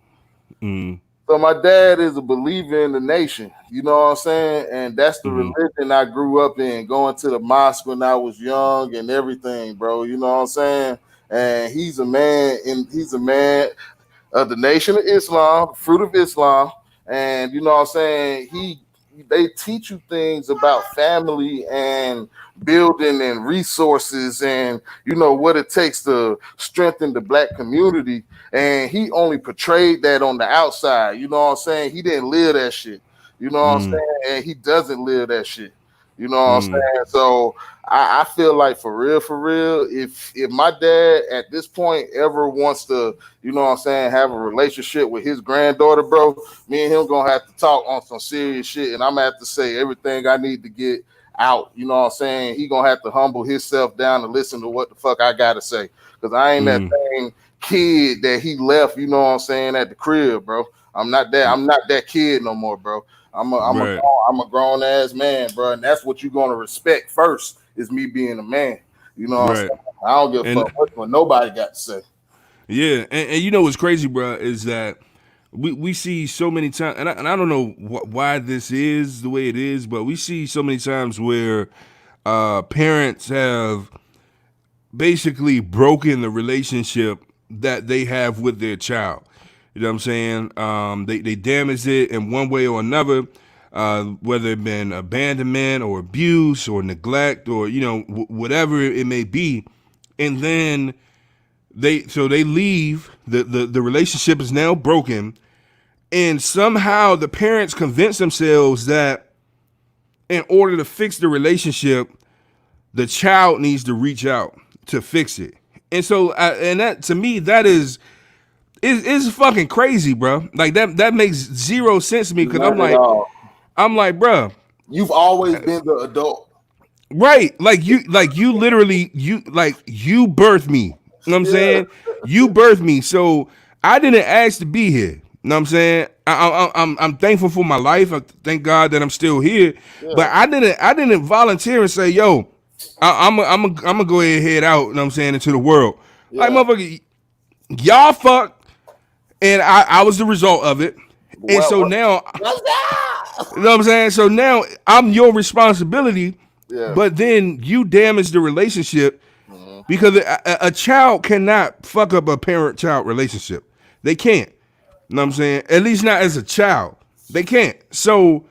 Mm-hmm. So my dad is a believer in the nation, you know what I'm saying? And that's the Mm-hmm. religion I grew up in, going to the mosque when I was young and everything, bro. You know what I'm saying? And he's a man of the Nation of Islam, Fruit of Islam, and you know what I'm saying. They teach you things about family and building and resources and what it takes to strengthen the black community. And he only portrayed that on the outside. You know what I'm saying? He didn't live that shit. You know what I'm Mm-hmm. saying? And he doesn't live that shit. You know what I'm saying? So I feel like for real, if my dad at this point ever wants to, you know what I'm saying, have a relationship with his granddaughter, bro, me and him gonna have to talk on some serious shit, and I'm gonna have to say everything I need to get out. You know what I'm saying? He gonna have to humble himself down and listen to what the fuck I gotta say, because I ain't that Mm-hmm. same kid that he left. You know what I'm saying, at the crib, bro. I'm not that kid no more, bro. Right. I'm a grown ass man, bro, and that's what you're gonna respect first is me being a man. You know what I'm Right. saying? I don't give a And fuck what nobody got to say. yeah, and you know what's crazy, bro, is that we see so many times, and I don't know why this is the way it is, but we see so many times where parents have basically broken the relationship that they have with their child. You know what I'm saying? They damaged it in one way or another, whether it been abandonment or abuse or neglect or whatever it may be, and then they leave. The relationship is now broken, and somehow the parents convince themselves that in order to fix the relationship, the child needs to reach out to fix it. And so, and that to me, that is fucking crazy, bro. Like that makes zero sense to me because Not at all. I'm like, bro, You've always been the adult. right? Like you literally you birthed me. You know what I'm Yeah, saying? You birthed me, so I didn't ask to be here. You know what I'm saying? I'm thankful for my life. I thank God that I'm still here. yeah, But I didn't volunteer and say, yo, I'm gonna go ahead and head out. You know what I'm saying, into the world. Like yeah. motherfucker, y'all fuck, and I was the result of it. And Well, so now, what's that? you know what I'm saying? So now I'm your responsibility, Yeah. but then you damage the relationship Mhm. because a child cannot fuck up a parent-child relationship. They can't. You know what I'm saying? At least not as a child. They can't. So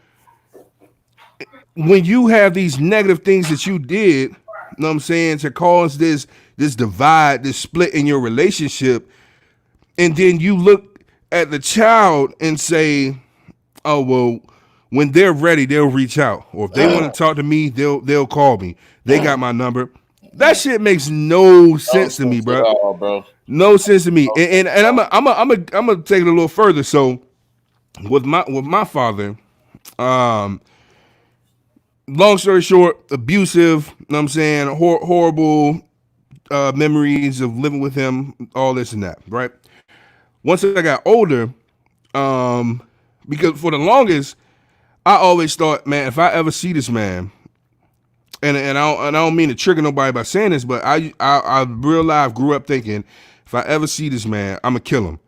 when you have these negative things that you did, you know what I'm saying, to cause this this divide, this split in your relationship, and then you look at the child and say, "Oh well, when they're ready, they'll reach out, or if they want to talk to me, they'll call me. They got my number." That shit makes no No sense to me, sense at bro. all, bro. No sense to me. No And sense I'm gonna take it a little further. So with my father, um, long story short, abusive. You know what I'm saying, horrible memories of living with him, all this and that. Right. Once I got older, um, because for the longest, I always thought, man, if I ever see this man, and I don't mean to trigger nobody by saying this, but I real life grew up thinking, if I ever see this man, I'm gonna kill him.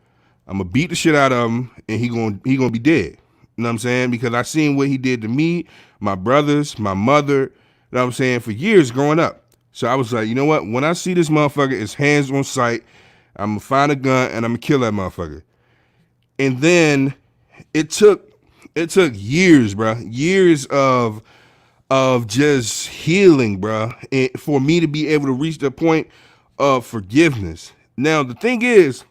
I'm gonna beat the shit out of him, and he gonna be dead. You know what I'm saying? Because I seen what he did to me, my brothers, my mother. You know what I'm saying? For years growing up. So I was like, you know what? When I see this motherfucker, it's hands on sight. I'm gonna find a gun and I'm gonna kill that motherfucker. And then it took years, bro, years of just healing, bro, and for me to be able to reach the point of forgiveness. Now the thing is,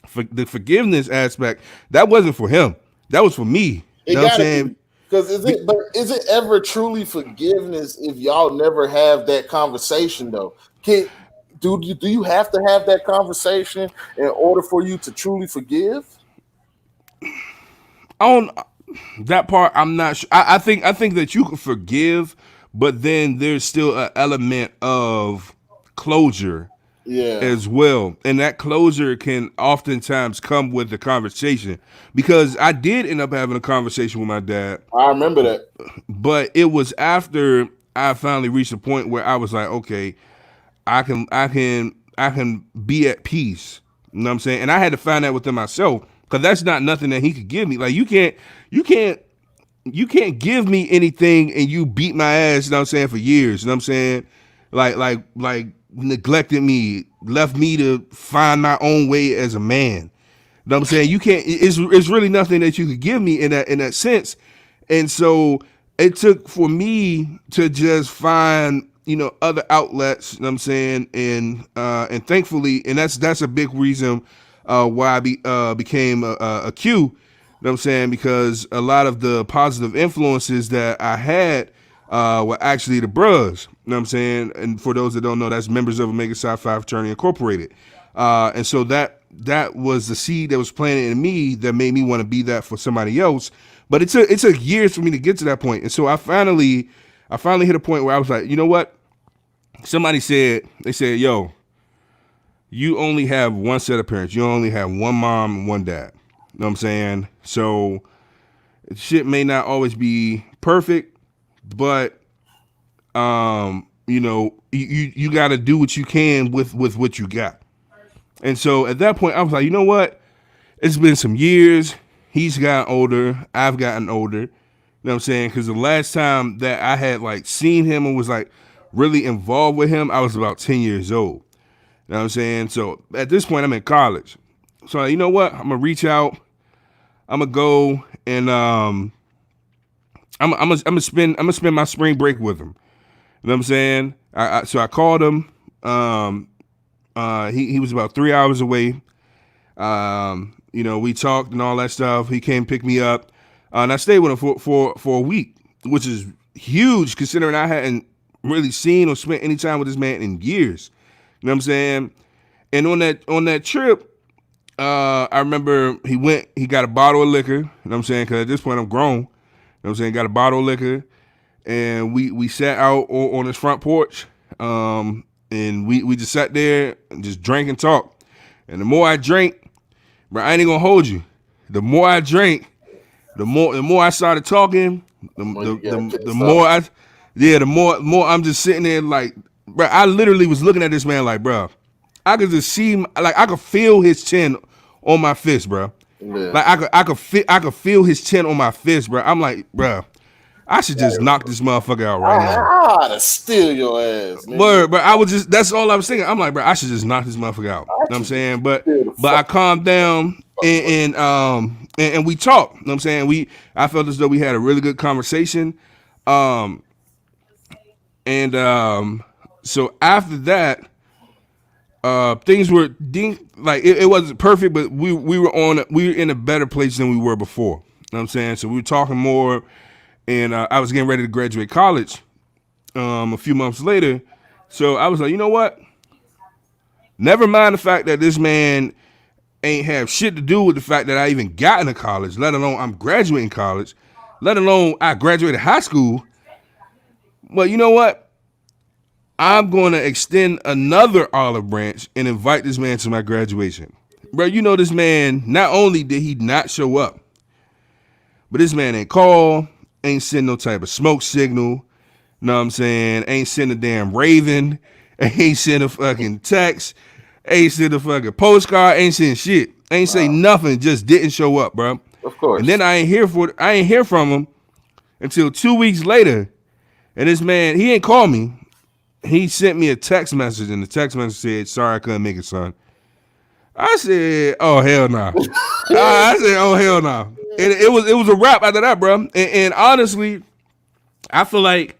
for the forgiveness aspect, that wasn't for him. That was for me. You It know what I'm gotta saying? be. Because is it ever truly forgiveness if y'all never have that conversation though? Do you have to have that conversation in order for you to truly forgive? On that part, I'm not sure. I think that you can forgive, but then there's still an element of closure Yeah, as well. And that closure can oftentimes come with the conversation, because I did end up having a conversation with my dad, I remember that. but it was after I finally reached a point where I was like, okay, I can be at peace. You know what I'm saying? And I had to find that within myself, because that's not nothing that he could give me. Like you can't you can't give me anything and you beat my ass, you know what I'm saying, for years. You know what I'm saying? Like neglected me, left me to find my own way as a man. You know what I'm saying? You can't, it's really nothing that you could give me in that sense. And so it took for me to just find, other outlets, you know what I'm saying? And thankfully, and that's a big reason why became a Q, you know what I'm saying? Because a lot of the positive influences that I had were actually the bros. You know what I'm saying? And for those that don't know, that's members of Omega Psi Phi Fraternity Incorporated. And so that was the seed that was planted in me that made me want to be that for somebody else. But it took years for me to get to that point. And so I finally hit a point where I was like, you know what? They said, yo, you only have one set of parents. You only have one mom and one dad. You know what I'm saying? So shit may not always be perfect, but you got to do what you can with what you got. And so at that point, I was like, you know what? It's been some years. He's gotten older. I've gotten older. You know what I'm saying? Because the last time that I had like seen him and was like really involved with him, I was about 10 years old. You know what I'm saying? So at this point, I'm in college. So you know what? I'm gonna reach out. I'm gonna go and I'm gonna spend my spring break with him. You know what I'm saying? So I called him. He was about 3 hours away. We talked and all that stuff. He came pick me up, and I stayed with him for a week, which is huge considering I hadn't really seen or spent any time with this man in years. You know what I'm saying? And on that trip, I remember he got a bottle of liquor. You know what I'm saying? Because at this point I'm grown. You know what I'm saying? Got a bottle of liquor, and we sat out on his front porch, and we just sat there and just drank and talked. And the more I drank, bro, I ain't gonna hold you. The more I drank, the more I started talking, the more I'm just sitting there like, bro, I literally was looking at this man like, bro, I could just see, like I could feel his chin on my fist, bro. Yeah. Like I could feel his chin on my fist, bro. I'm like, bro, I should just knock this motherfucker out right now. I ought to steal your ass, man. But I was just, that's all I was thinking. I'm like, bro, I should just knock this motherfucker out. You know what I'm saying? But I calmed down and we talked. You know what I'm saying? I felt as though we had a really good conversation. So after that, things were like it wasn't perfect, but we were in a better place than we were before. You know what I'm saying? So we were talking more, and I was getting ready to graduate college a few months later. So I was like, you know what? Never mind the fact that this man ain't have shit to do with the fact that I even got into college, let alone I'm graduating college, let alone I graduated high school. Well, you know what? I'm going to extend another olive branch and invite this man to my graduation. Bro, you know this man, not only did he not show up, but this man ain't call, ain't send no type of smoke signal, know what I'm saying? Ain't send a damn raven, ain't send a fucking text, ain't send a fucking postcard, ain't send shit. Ain't say nothing, just didn't show up, bro. Of And then course. I ain't hear from him until 2 weeks later. And this man, he ain't called me. He sent me a text message, and the text message said, "Sorry, I couldn't make it, son." I said, "Oh hell no!" Nah. I said, "Oh hell no!" Nah. And it was a wrap after that, bro. And honestly, I feel like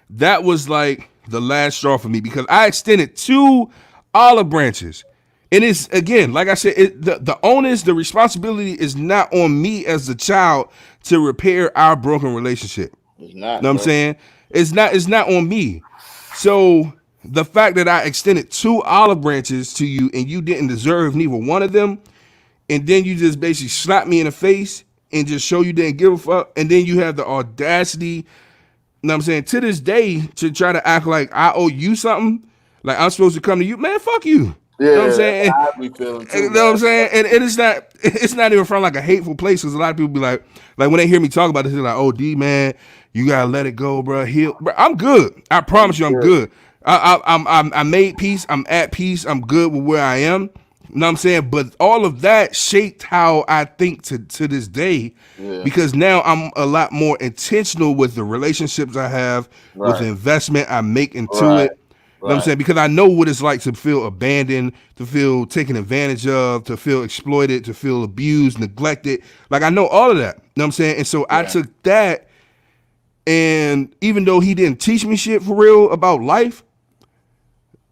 that was like the last straw for me because I extended 2 olive branches. And it's again, like I said, the onus, the responsibility is not on me as the child to repair our broken relationship. It's Know not, what I'm bro. saying? It's not on me. So the fact that I extended 2 olive branches to you and you didn't deserve neither one of them, and then you just basically slap me in the face and just show you didn't give a fuck, and then you have the audacity, know what I'm saying, to this day to try to act like I owe you something, like I'm supposed to come to you, man, fuck you. Know what I'm Yeah, that's saying? how I be feeling You too, know what I'm man. saying? And it's not even from like a hateful place because a lot of people be like when they hear me talk about this, they're like, "Oh, D man, you gotta let it go, bro. Heal, bro. I'm good. I promise you, I'm Yeah, good. I made peace. I'm at peace. I'm good with where I am. You know what I'm saying? But all of that shaped how I think to this day yeah, because now I'm a lot more intentional with the relationships I have, with the right, investment I make into right, it. You know what I'm right. saying? Because I know what it's like to feel abandoned, to feel taken advantage of, to feel exploited, to feel abused, neglected. Like I know all of that. You know what I'm saying? And so I Yeah, took that, and even though he didn't teach me shit for real about life,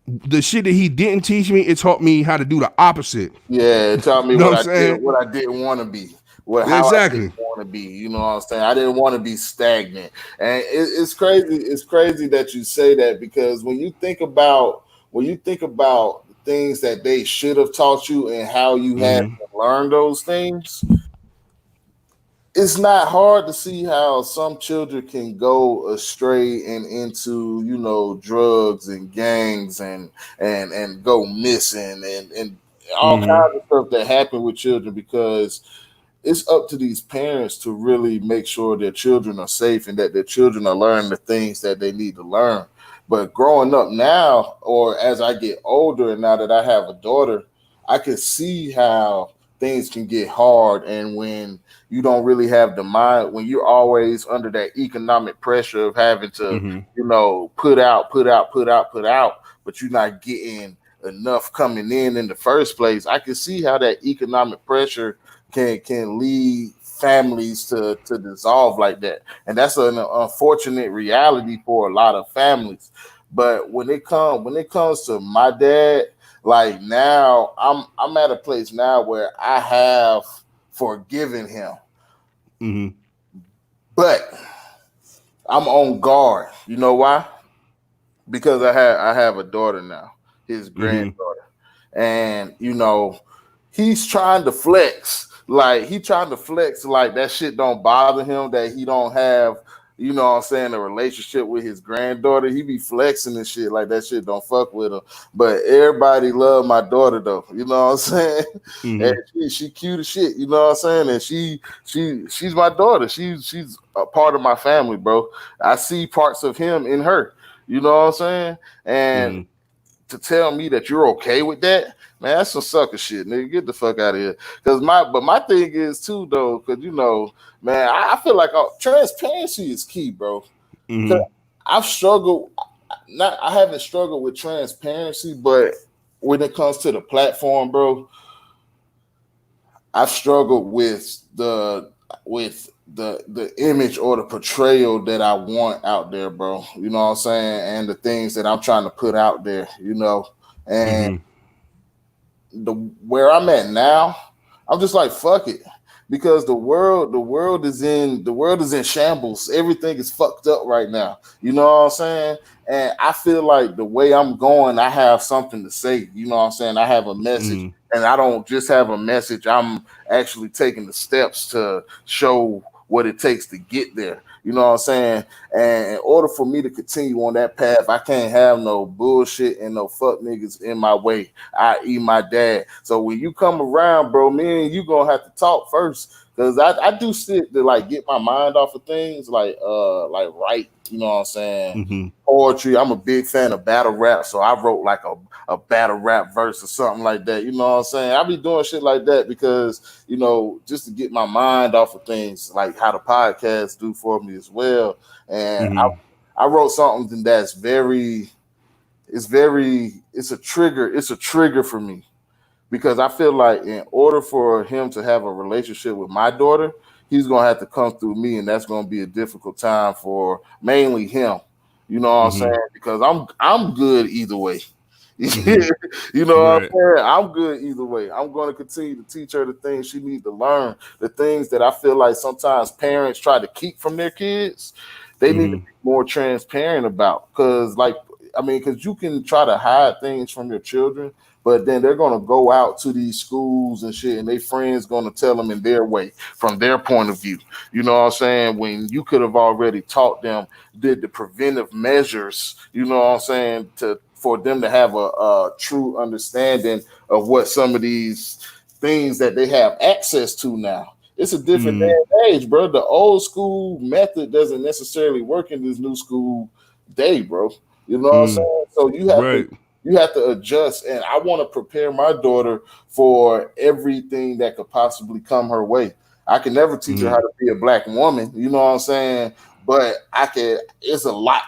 the shit that he didn't teach me, it taught me how to do the opposite. yeah. It taught me You know what I'm did, saying? what I didn't want to be, how I didn't Exactly. want to be. You know what I'm saying? I didn't want to be stagnant, and it's crazy. It's crazy that you say that because when you think about the things that they should have taught you and how you had Mm-hmm. to learn those things, it's not hard to see how some children can go astray and into drugs and gangs and go missing and all Mm-hmm. kinds of stuff that happen with children because it's up to these parents to really make sure their children are safe and that their children are learning the things that they need to learn. But growing up now, or as I get older, and now that I have a daughter, I can see how things can get hard. And when you don't really have the mind, when you're always under that economic pressure of having to, Mm-hmm. put out, put out, put out, put out, but you're not getting enough coming in the first place, I can see how that economic pressure can lead families to dissolve like that, and that's an unfortunate reality for a lot of families. But when it comes to my dad, like now I'm at a place now where I have forgiven him, Mm-hmm. but I'm on guard. You know why? Because I have a daughter now, his Mm-hmm. granddaughter, and he's trying to flex. Like he trying to flex like that shit don't bother him that he don't have, what I'm saying, a relationship with his granddaughter. He be flexing and shit like that shit don't fuck with him. But everybody love my daughter though. You know what I'm saying? And Mm-hmm. she cute as shit, you know what I'm saying? And she's my daughter. She's a part of my family, bro. I see parts of him in her. You know what I'm saying? And Mm-hmm. to tell me that you're okay with that, man, that's some sucker shit, nigga. Get the fuck out of here. But my thing is too though, because man, I feel like transparency is key, bro. Because Mm-hmm. I've struggled. Not I haven't struggled with transparency, but when it comes to the platform, bro, I've struggled with the image or the portrayal that I want out there, bro. You know what I'm saying? And the things that I'm trying to put out there, and Mm-hmm. the where I'm at now, I'm just like fuck it. Because the world is in shambles. Everything is fucked up right now. You know what I'm saying? And I feel like the way I'm going, I have something to say. You know what I'm saying? I have a message, Mm-hmm. and I don't just have a message. I'm actually taking the steps to show what it takes to get there. You know what I'm saying? And in order for me to continue on that path, I can't have no bullshit and no fuck niggas in my way, i.e. my dad. So when you come around, bro, me and you gonna have to talk first. Cause I do sit to like get my mind off of things like write, you know what I'm saying? Mm-hmm. Poetry. I'm a big fan of battle rap, so I wrote like a battle rap verse or something like that. You know what I'm saying? I be doing shit like that because, just to get my mind off of things like how the podcast do for me as well. And Mm-hmm. I wrote something that's it's a trigger for me because I feel like in order for him to have a relationship with my daughter, he's gonna have to come through me, and that's gonna be a difficult time for mainly him. You know what I'm Mm-hmm. saying? Because I'm good either way. Mm-hmm. You know what I'm Right. saying? I'm good either way. I'm going to continue to teach her the things she needs to learn, the things that I feel like sometimes parents try to keep from their kids. They need to Mm-hmm. be more transparent about because, like, I mean, because you can try to hide things from your children, but then they're gonna go out to these schools and shit, and their friends gonna tell them in their way, from their point of view. You know what I'm saying? When you could have already taught them, did the preventive measures. You know what I'm saying? To for them to have a true understanding of what some of these things that they have access to now. It's a different day Mm-hmm. and age, bro. The old school method doesn't necessarily work in this new school day, bro. You know what I'm Mm-hmm. saying? So you have to Right. you have to adjust, and I want to prepare my daughter for everything that could possibly come her way. I can never teach her Mm-hmm. how to be a black woman, you know what I'm saying? But I can. It's a lot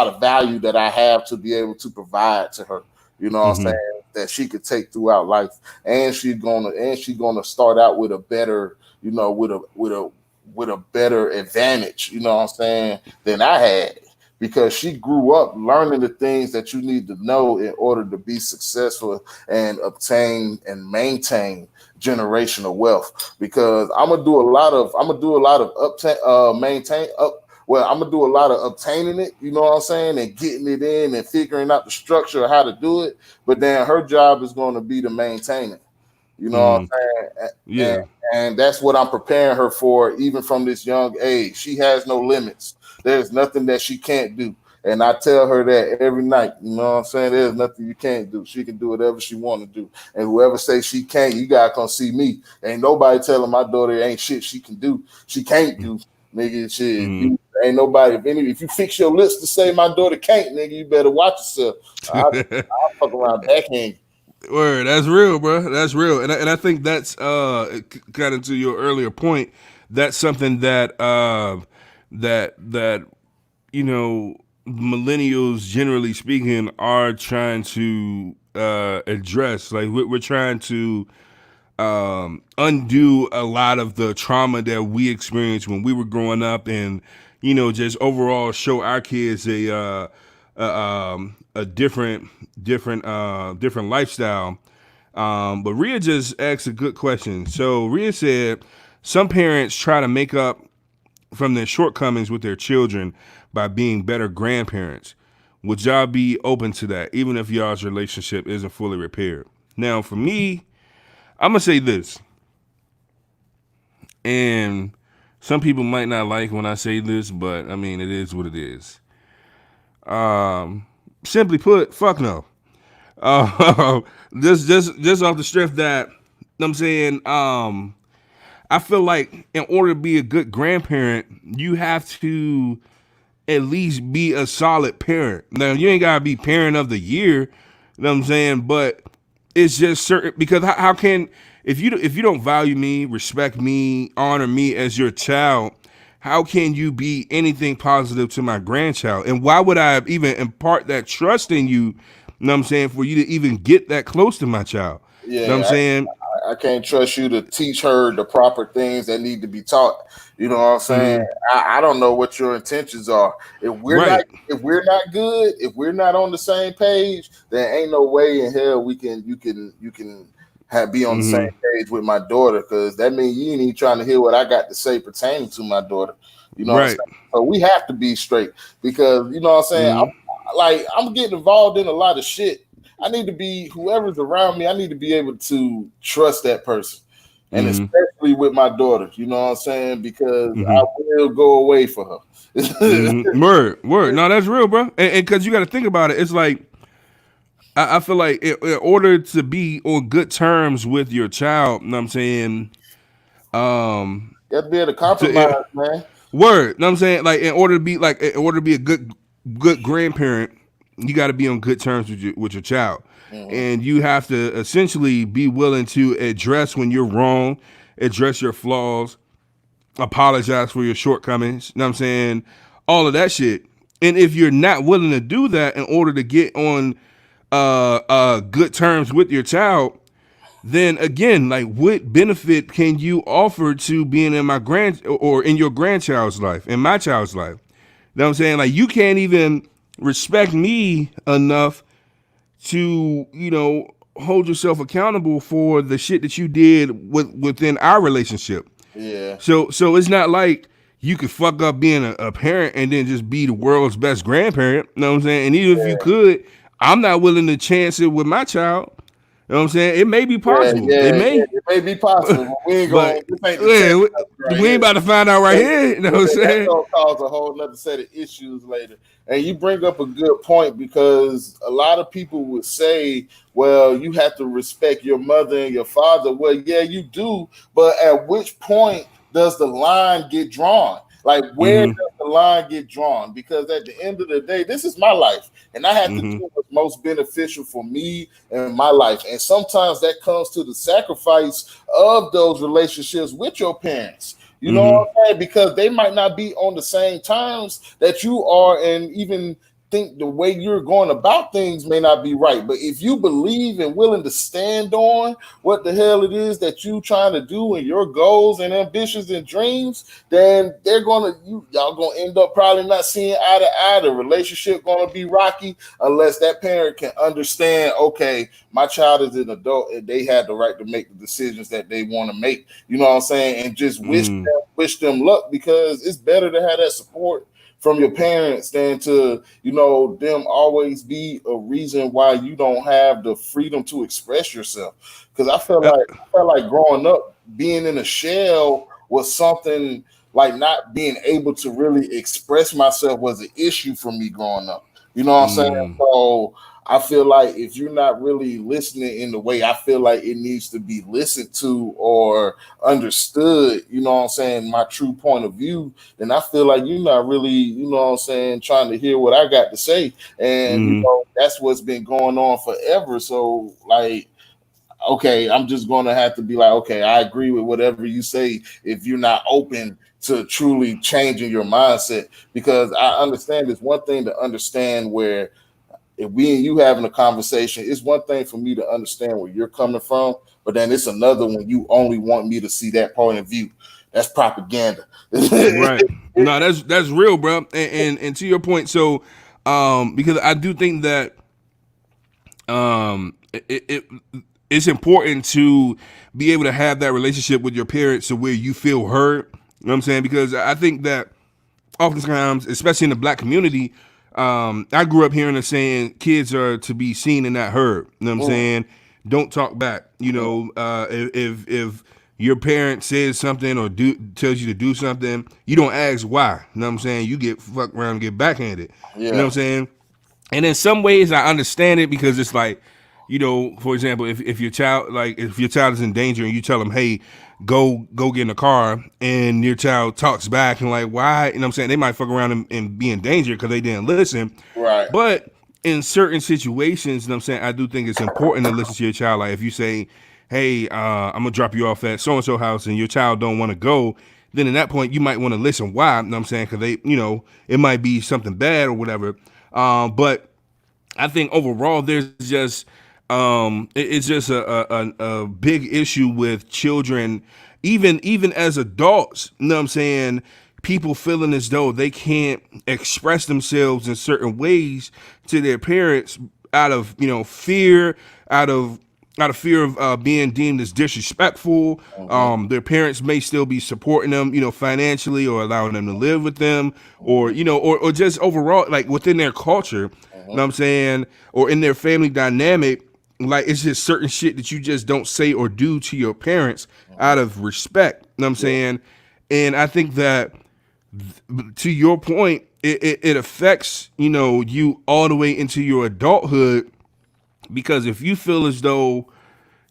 of value that I have to be able to provide to her. You know what I'm Mm-hmm. saying? That she could take throughout life, and she's gonna start out with a better, with a better advantage. You know what I'm saying? Than I had because she grew up learning the things that you need to know in order to be successful and obtain and maintain generational wealth. Because I'm gonna do a lot of maintain up. Well, I'm gonna do a lot of obtaining it, you know what I'm saying, and getting it in and figuring out the structure of how to do it. But then her job is going to be to maintain it. You know what Mm-hmm. I'm saying? And Yeah. and that's what I'm preparing her for, even from this young age. She has no limits. There's nothing that she can't do. And I tell her that every night. You know what I'm saying? There's nothing you can't do. She can do whatever she want to do. And whoever say she can't, you gotta come see me. Ain't nobody telling my daughter ain't shit she can do. She can't do. Nigga, shit. Mm-hmm. You ain't nobody. If you fix your lips to say my daughter can't, nigga, you better watch yourself. I'll fuck around backhand. Word, that's real, bro. That's real, and I think that's kind of to your earlier point. That's something that millennials, generally speaking, are trying to address. Like we're trying to undo a lot of the trauma that we experienced when we were growing up, and just overall show our kids a different lifestyle. But Rhea just asked a good question. So Rhea said some parents try to make up from their shortcomings with their children by being better grandparents. Would y'all be open to that, even if y'all's relationship isn't fully repaired? Now, for me, I'm gonna say this, and some people might not like when I say this, but I mean it is what it is. Simply put, fuck no. Uh, just off the strength that I'm saying, I feel like in order to be a good grandparent, you have to at least be a solid parent. Now you ain't gotta be parent of the year, you know what I'm saying? But it's just certain because how can if you don't value me, respect me, honor me as your child, how can you be anything positive to my grandchild? And why would I even impart that trust in you? You know what I'm saying? For you to even get that close to my child. You know what I'm Yeah, saying? I can't trust you to teach her the proper things that need to be taught. You know what I'm saying? Mm-hmm. I don't know what your intentions are. Right. If we're not good, if we're not on the same page, then ain't no way in hell we can you can be on the same Mm-hmm. page with my daughter, because that means you ain't even trying to hear what I got to say pertaining to my daughter. You know what I'm Right. saying? So we have to be straight, because you know what I'm saying. Mm-hmm. I'm getting involved in a lot of shit. I need to be, whoever's around me, I need to be able to trust that person, and Mm-hmm. especially with my daughter. You know what I'm saying? Because I Mm-hmm. will go away for her. Mm-hmm. Word. No, that's real, bro. And because you got to think about it, it's like I feel like in order to be on good terms with your child, you know what I'm saying, um, You have to be able to to compromise, man. word, know what I'm saying, like in order to be a good grandparent, you got to be on good terms with your child, Hmm. and you have to essentially be willing to address when you're wrong, address your flaws, apologize for your shortcomings. You know what I'm saying? All of that shit. And if you're not willing to do that in order to get on good terms with your child, then again, like what benefit can you offer to being in my grand or in your grandchild's life, in my child's life? You know what I'm saying? Like you can't even respect me enough to, hold yourself accountable for the shit that you did within our relationship. Yeah. So it's not like you could fuck up being a parent and then just be the world's best grandparent. You know what I'm saying? And even if you could, I'm not willing to chance it with my child. You know what I'm saying? It may be Yeah, possible. It yeah, yeah. may, It may be possible, but we ain't going. but This ain't the test yeah, right we ain't here. about to find out right here. You know what I'm That's saying? gonna cause a whole nother set of issues later. And you bring up a good point, because a lot of people would say, well, you have to respect your mother and your father. Well, yeah, you do, but at which point does the line get drawn? Like, where Mm-hmm. does the line get drawn? Because at the end of the day, this is my life, and I have to Mm-hmm. do what's most beneficial for me and my life. And sometimes that comes to the sacrifice of those relationships with your parents. You know Mm-hmm. what I'm saying? Because they might not be on the same terms that you are, and even think the way you're going about things may not be right. But if you believe and willing to stand on what the hell it is that you trying to do and your goals and ambitions and dreams, then y'all gonna end up probably not seeing eye to eye. The relationship gonna be rocky unless that parent can understand, okay, my child is an adult and they have the right to make the decisions that they want to make. You know what I'm saying? And just Mm-hmm. wish them luck, because it's better to have that support from your parents than to, them always be a reason why you don't have the freedom to express yourself. Because I felt like growing up being in a shell was something, like not being able to really express myself was an issue for me growing up. You know what I'm saying? Mm-hmm. So I feel like if you're not really listening in the way I feel like it needs to be listened to or understood, you know what I'm saying, my true point of view, then I feel like you're not really, you know what I'm saying, trying to hear what I got to say. And, Mm-hmm. that's what's been going on forever. So, like, okay, I'm just going to have to be like, okay, I agree with whatever you say if you're not open to truly changing your mindset. Because I understand it's one thing to understand where, if we and you having a conversation, it's one thing for me to understand where you're coming from, but then it's another when you only want me to see that point of view. That's propaganda. Right. No, that's real, bro. And to your point, so because I do think that it it's important to be able to have that relationship with your parents to where you feel heard. You know what I'm saying? Because I think that oftentimes, especially in the black community, I grew up hearing the saying, kids are to be seen and not heard. You know what I'm Mm, saying? Don't talk back. mm, If your parent says something or tells you to do something, you don't ask why. You know what I'm saying? You get fucked around and get backhanded. You know what yeah, I'm saying? And in some ways I understand it, because it's like, for example, if your child, like if your child is in danger and you tell them, hey, go get in the car, and your child talks back and like, why, you know what I'm saying, they might fuck around and be in danger because they didn't listen. right, But in certain situations, you know what I'm saying, I do think it's important to listen to your child. Like if you say, hey, I'm gonna drop you off at so and so house, and your child don't want to go, then at that point you might want to listen why. You know what I'm saying? Because they, it might be something bad or whatever. But I think overall there's just it's just a big issue with children, even as adults. You know what I'm saying? People feeling as though they can't express themselves in certain ways to their parents out of fear, out of out of fear of being deemed as disrespectful. Mhm. Their parents may still be supporting them, financially, or allowing them to live with them, or Mhm. or just overall, like within their culture. You know what Mhm. I'm saying, or in their family dynamic. Like it's just certain shit that you just don't say or do to your parents out Mhm. of respect. You know what I'm Yeah. saying, and I think that to your point, it affects you all the way into your adulthood, because if you feel as though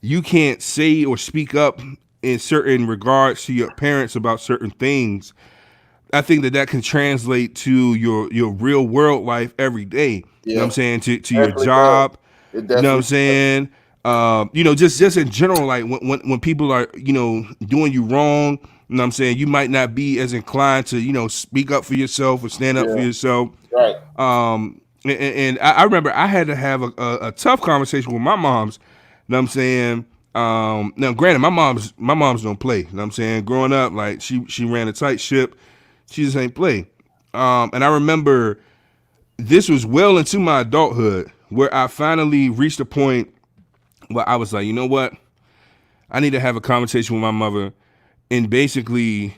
you can't say or speak up in certain regards to your parents about certain things, I think that can translate to your real world life every day. You know what Yeah. I'm saying? To your Definitely does. job. It You know what I'm definitely does. saying? Just in general, like when people are doing you wrong. You know what I'm saying? You might not be as inclined to speak up for yourself or stand up for Yeah. yourself. Right. And I remember I had to have a tough conversation with my moms. You know what I'm saying? Now, granted, my moms don't play. You know what I'm saying? Growing up, like she ran a tight ship. She just ain't play. And I remember this was well into my adulthood where I finally reached a point where I was like, you know what? I need to have a conversation with my mother. And basically,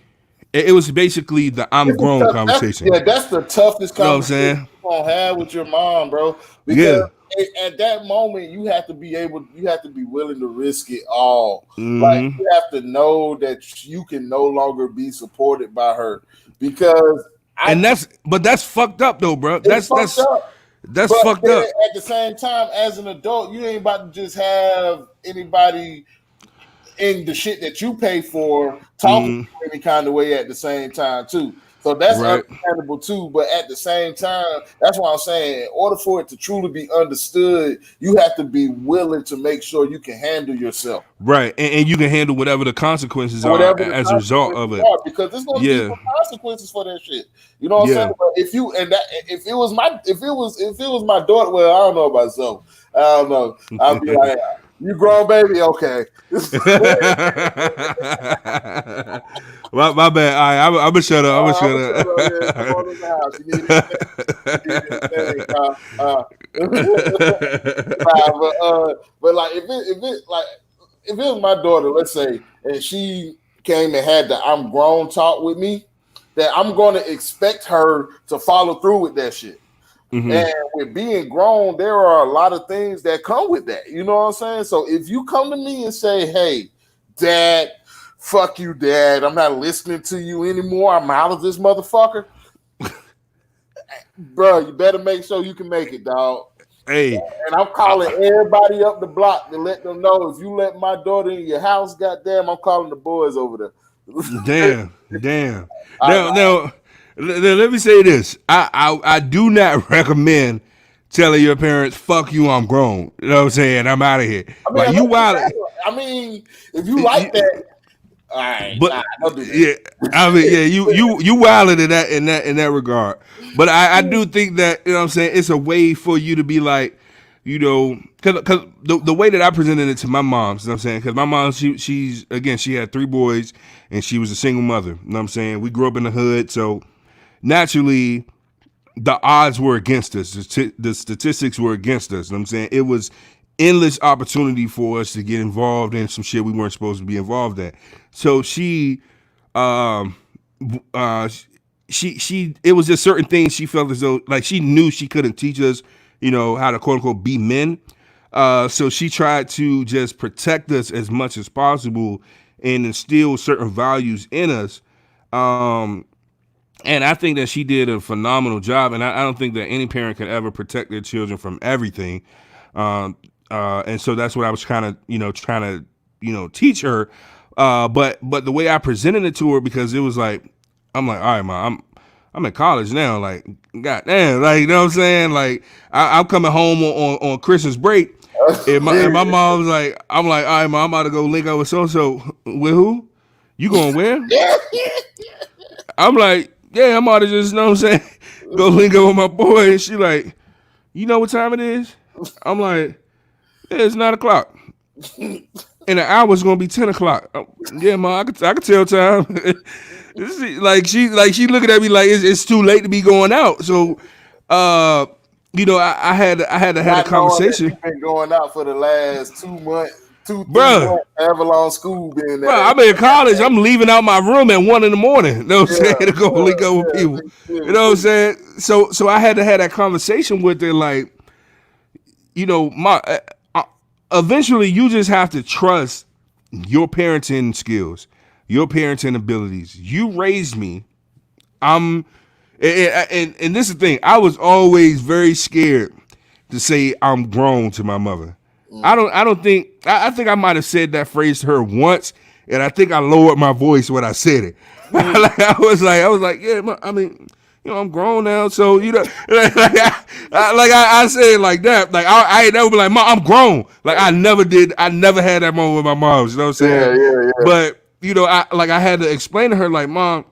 it was basically the I'm It's a grown tough, conversation. that's the toughest You know what I'm conversation saying? you're gonna have with your mom, bro. Because Yeah. at that moment, you have to be willing to risk it all. Like Mm-hmm. you have to know that you can no longer be supported by her because I And that's fucked up though, bro. it's That's fucked that's up. that's But fucked then up. at the same time, as an adult, you ain't about to just have anybody in the shit that you pay for talking Mm, to any kind of way at the same time too. So that's right. understandable too. But at the same time, that's why I'm saying in order for it to truly be understood, you have to be willing to make sure you can handle yourself. Right. And you can handle whatever the consequences are Whatever the as a result of consequences it. are, because there's gonna be Yeah. some consequences for that shit. You know what I'm saying? Yeah. But if it was my daughter, well, I don't know myself. I don't know. I'll be like, you grown baby, okay. my bad. I'm gonna shut up. I'm gonna I'm shut gonna shut up. Yeah, come up. on in the house. You need anything? You need anything? But like if it was my daughter, let's say, and she came and had the I'm grown talk with me, that I'm going to expect her to follow through with that shit. Hmm. And with being grown, there are a lot of things that come with that. You know what I'm saying? So if you come to me and say, "Hey, Dad, fuck you, Dad. I'm not listening to you anymore. I'm out of this motherfucker," bro, you better make sure you can make it, dog. Hey. And I'm calling everybody up the block to let them know if you let my daughter in your house, goddamn, I'm calling the boys over there. Damn, damn. I, Now, let me say this. I do not recommend telling your parents, "Fuck you, I'm grown." You know what I'm saying? I'm out of here. I mean, Like unless you you wild, have I mean, if you like that, all right, but nah, don't do yeah, I mean, yeah, you wilded in that regard. But I do think that what I'm saying, it's a way for you to be like, because the way that I presented it to my moms, you know what I'm saying, because my mom, she's again, she had 3 boys and she was a single mother. You know what I'm saying? We grew up in the hood, so naturally the odds were against us. The statistics were against us. You know what I'm saying? It was endless opportunity for us to get involved in some shit we weren't supposed to be involved in. So um, uh, she, it was just certain things she felt as though, like, she knew she couldn't teach us, how to quote unquote be men. So she tried to just protect us as much as possible and instill certain values in us. Um, and I think that she did a phenomenal job. And I don't think that any parent can ever protect their children from everything. And so that's what I was kind of, trying to, teach her. But the way I presented it to her, because it was like, I'm like, all right, ma, I'm in college now. Like, goddamn, like, you know what I'm saying? Like, I'm coming home on Christmas break. And my that. mom's like, I'm like, all right, ma, I'm about to go link up with so with who? You going where? I'm like, yeah, I'm about to just, you know what I'm saying, go link up with my boy. And she like, you know what time it is? I'm like, yeah, it's 9 o'clock. And an hour's gonna be 10 o'clock. Yeah, ma, I could tell time. Like she looking at me like it's too late to be going out. So, uh, I had a Not knowing that conversation, you've been going out for the last 2 months, 3 bruh. months, however long school been Bro, there. I'm in college. I'm leaving out my room at 1 in the morning. You know what I'm saying? Yeah, To go link up with yeah, people. yeah, You know what before I'm you, saying? So I had to have that conversation with her, like, my eventually you just have to trust your parenting skills, your parenting abilities. You raised me. I'm and this is the thing. I was always very scared to say I'm grown to my mother. mm, I don't think I think I might have said that phrase to her once, and I think I lowered my voice when I said it. mm, I was like, yeah, I mean, I'm grown now, so I say it like that. Like I ain't never be like, Mom, I'm grown. Like I never did. I never had that moment with my mom. You know what I'm saying? yeah, yeah, yeah. But I had to explain to her, like, Mom,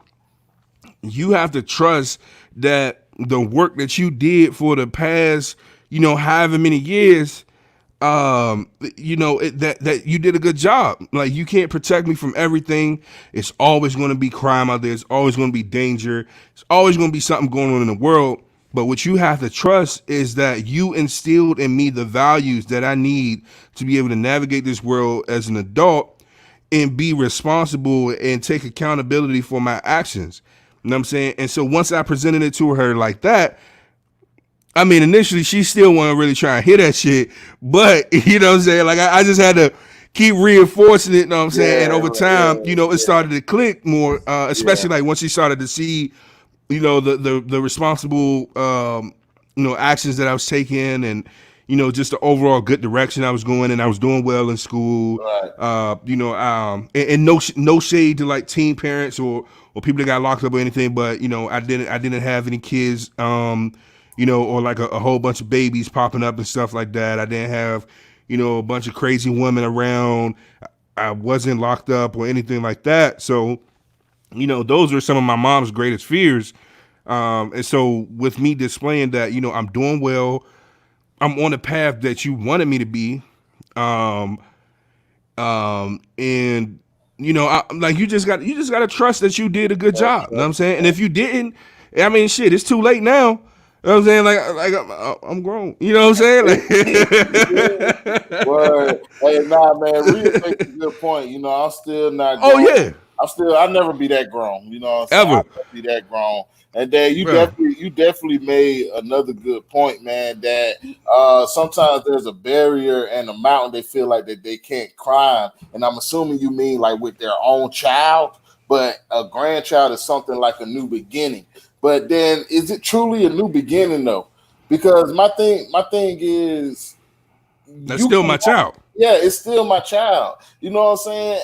you have to trust that the work that you did for the past, however many years, that you did a good job. Like, you can't protect me from everything. It's always going to be crime out there. It's always going to be danger. It's always going to be something going on in the world. But what you have to trust is that you instilled in me the values that I need to be able to navigate this world as an adult and be responsible and take accountability for my actions. You know what I'm saying? And so once I presented it to her like that, I mean, initially she still wasn't really trying to hear that shit, but you know what I'm saying? Like I just had to keep reinforcing it, you know what I'm saying? And Yeah, over time, it yeah, started to click more, yeah, especially like once she started to see, the responsible, actions that I was taking, and just the overall good direction I was going, and I was doing well in school. right. And no shade to like teen parents or people that got locked up or anything, but I didn't have any kids, or like a whole bunch of babies popping up and stuff like that. I didn't have, a bunch of crazy women around. I wasn't locked up or anything like that. So, those are some of my mom's greatest fears. And so with me displaying that, I'm doing well, I'm on the path that you wanted me to be. Um, and like you just got to trust that you did a good job. You know what I'm saying? And if you didn't, I mean, shit, it's too late now. You know what I'm saying? Like I'm grown. You know what I'm saying? Yeah. Like, Well, hey, nah, man, Rhea makes a good point. I'm still not oh grown. yeah, I'll never be that grown. You know what I'm saying? I'll ever, never be that grown. And then bro. you definitely made another good point, man, that sometimes there's a barrier and a mountain they feel like that they can't climb. And I'm assuming you mean like with their own child, but a grandchild is something like a new beginning. But then is it truly a new beginning though? Because my thing is That's you still can my child. yeah, it's still my child. You know what I'm saying?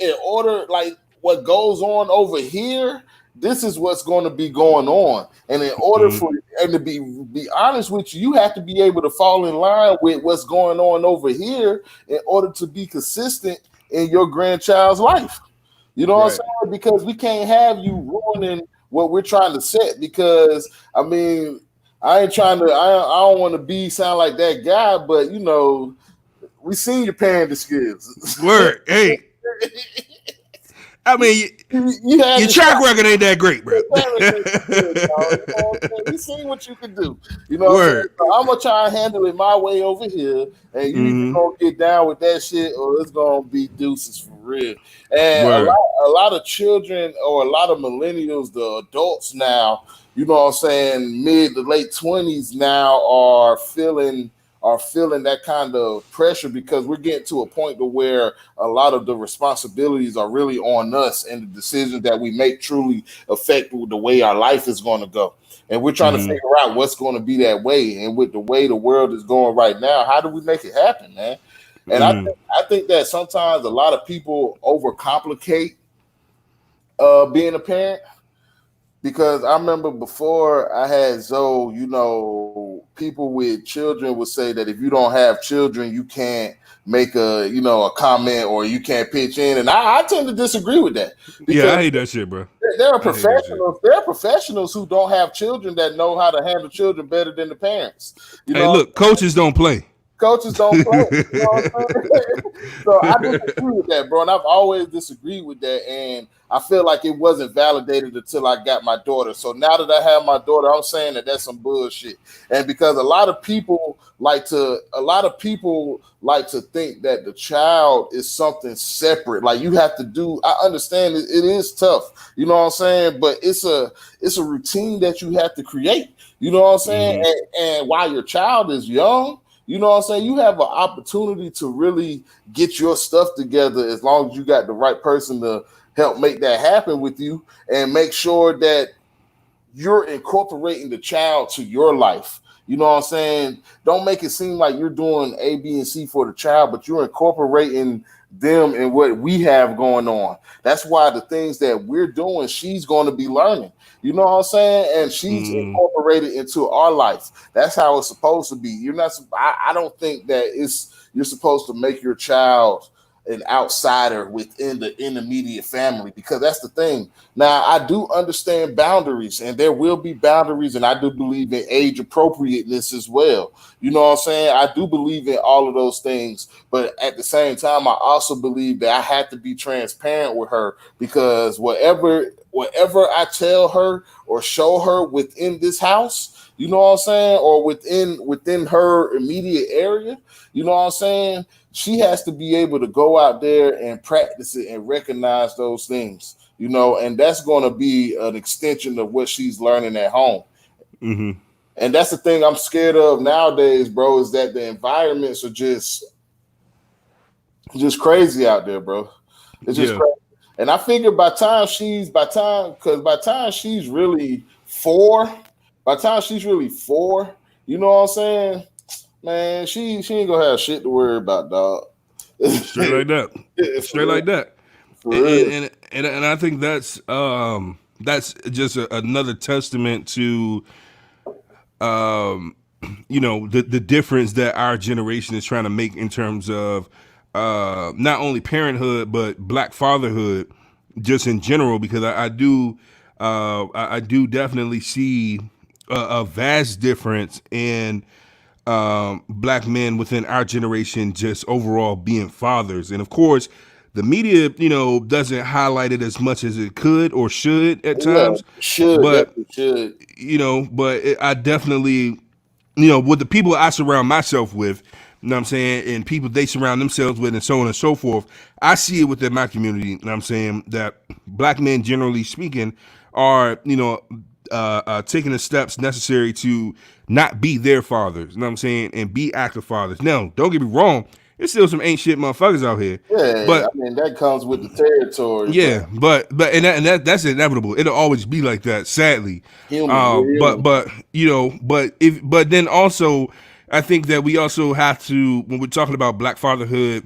And in order, like what goes on over here, this is what's going to be going on. And in order Mm-hmm. for and to be honest with you, you have to be able to fall in line with what's going on over here in order to be consistent in your grandchild's life. You know what I'm Right. saying? Because we can't have you ruining what we're trying to set. Because I mean, I ain't trying to. I don't want to be sound like that guy, but we seen your parenting skills. Word. Hey, I mean, You had your the track shot. record ain't that great, bro. Your parenting is good, dog. You know what I'm saying? We seen what you can do. You know what I'm saying? Word. So I'm gonna try and handle it my way over here, and you either Mm-hmm. gonna get down with that shit, or it's gonna be deuces for real. And Word. a lot of children or a lot of millennials, the adults now, you know what I'm saying, mid to late 20s now are feeling that kind of pressure because we're getting to a point to where a lot of the responsibilities are really on us, and the decisions that we make truly affect the way our life is going to go. And we're trying to Mm-hmm. figure out what's going to be that way. And with the way the world is going right now, how do we make it happen, man? And Mm-hmm. I think that sometimes a lot of people overcomplicate being a parent, because I remember before I had Zoe, people with children would say that if you don't have children, you can't make a comment, or you can't pitch in. And I tend to disagree with that, Yeah, because I hate that shit, bro. there are I hate that shit. professionals. There are professionals who don't have children that know how to handle children better than the parents. You Hey, know, look, coaches don't play. Coaches don't play. You know what I'm saying? So I disagree with that, bro. And I've always disagreed with that. And I feel like it wasn't validated until I got my daughter. So now that I have my daughter, I'm saying that that's some bullshit. And because a lot of people like to think that the child is something separate. Like you have to do. I understand it is tough. You know what I'm saying? But it's a routine that you have to create. You know what I'm saying? And while your child is young, you know what I'm saying, you have an opportunity to really get your stuff together as long as you got the right person to help make that happen with you and make sure that you're incorporating the child to your life. You know what I'm saying? Don't make it seem like you're doing A, B, and C for the child, but you're incorporating them and what we have going on. That's why the things that we're doing, she's going to be learning. You know what I'm saying? And she's incorporated into our life. That's how it's supposed to be. You're not. I don't think that you're supposed to make your child an outsider within the intermediate family, because that's the thing. Now, I do understand boundaries, and there will be boundaries, and I do believe in age appropriateness as well. You know what I'm saying? I do believe in all of those things, but at the same time, I also believe that I have to be transparent with her, because whatever I tell her or show her within this house, you know what I'm saying, or within her immediate area, you know what I'm saying, she has to be able to go out there and practice it and recognize those things, you know, and that's going to be an extension of what she's learning at home. And that's the thing I'm scared of nowadays, bro, is that the environments are just crazy out there, bro. It's just crazy. And I figure by the time she's really four, you know what I'm saying? Man, she ain't gonna have shit to worry about, dog. Straight like that. Straight like that. And I think that's just another testament to you know, the difference that our generation is trying to make in terms of not only parenthood but Black fatherhood, just in general. Because I do definitely see a vast difference in Black men within our generation just overall being fathers. And of course, the media, you know, doesn't highlight it as much as it could or should at times. Definitely should. You know, I definitely, you know, with the people I surround myself with, you know what I'm saying, and people they surround themselves with, and so on and so forth, I see it within my community, you know what I'm saying, that Black men, generally speaking, are, you know, taking the steps necessary to not be their fathers, you know what I'm saying, and be active fathers. Now, don't get me wrong, there's still some ain't shit motherfuckers out here. Yeah, but I mean that comes with the territory. Yeah, but that's inevitable. It'll always be like that, sadly. Human. But you know, but then also, I think that we also have to, when we're talking about Black fatherhood,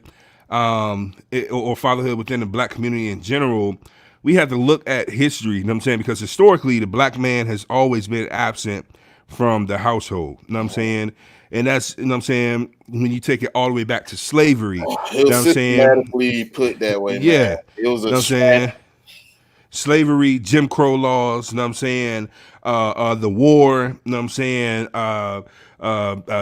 or fatherhood within the Black community in general, we have to look at history. You know what I'm saying? Because historically, the Black man has always been absent from the household. You know what I'm saying? And that's, you know what I'm saying, when you take it all the way back to slavery. It was you know what I'm systematically put that way, yeah, man. It was you know what I'm saying? Slavery, Jim Crow laws, you know what I'm saying? The war, you know what I'm saying?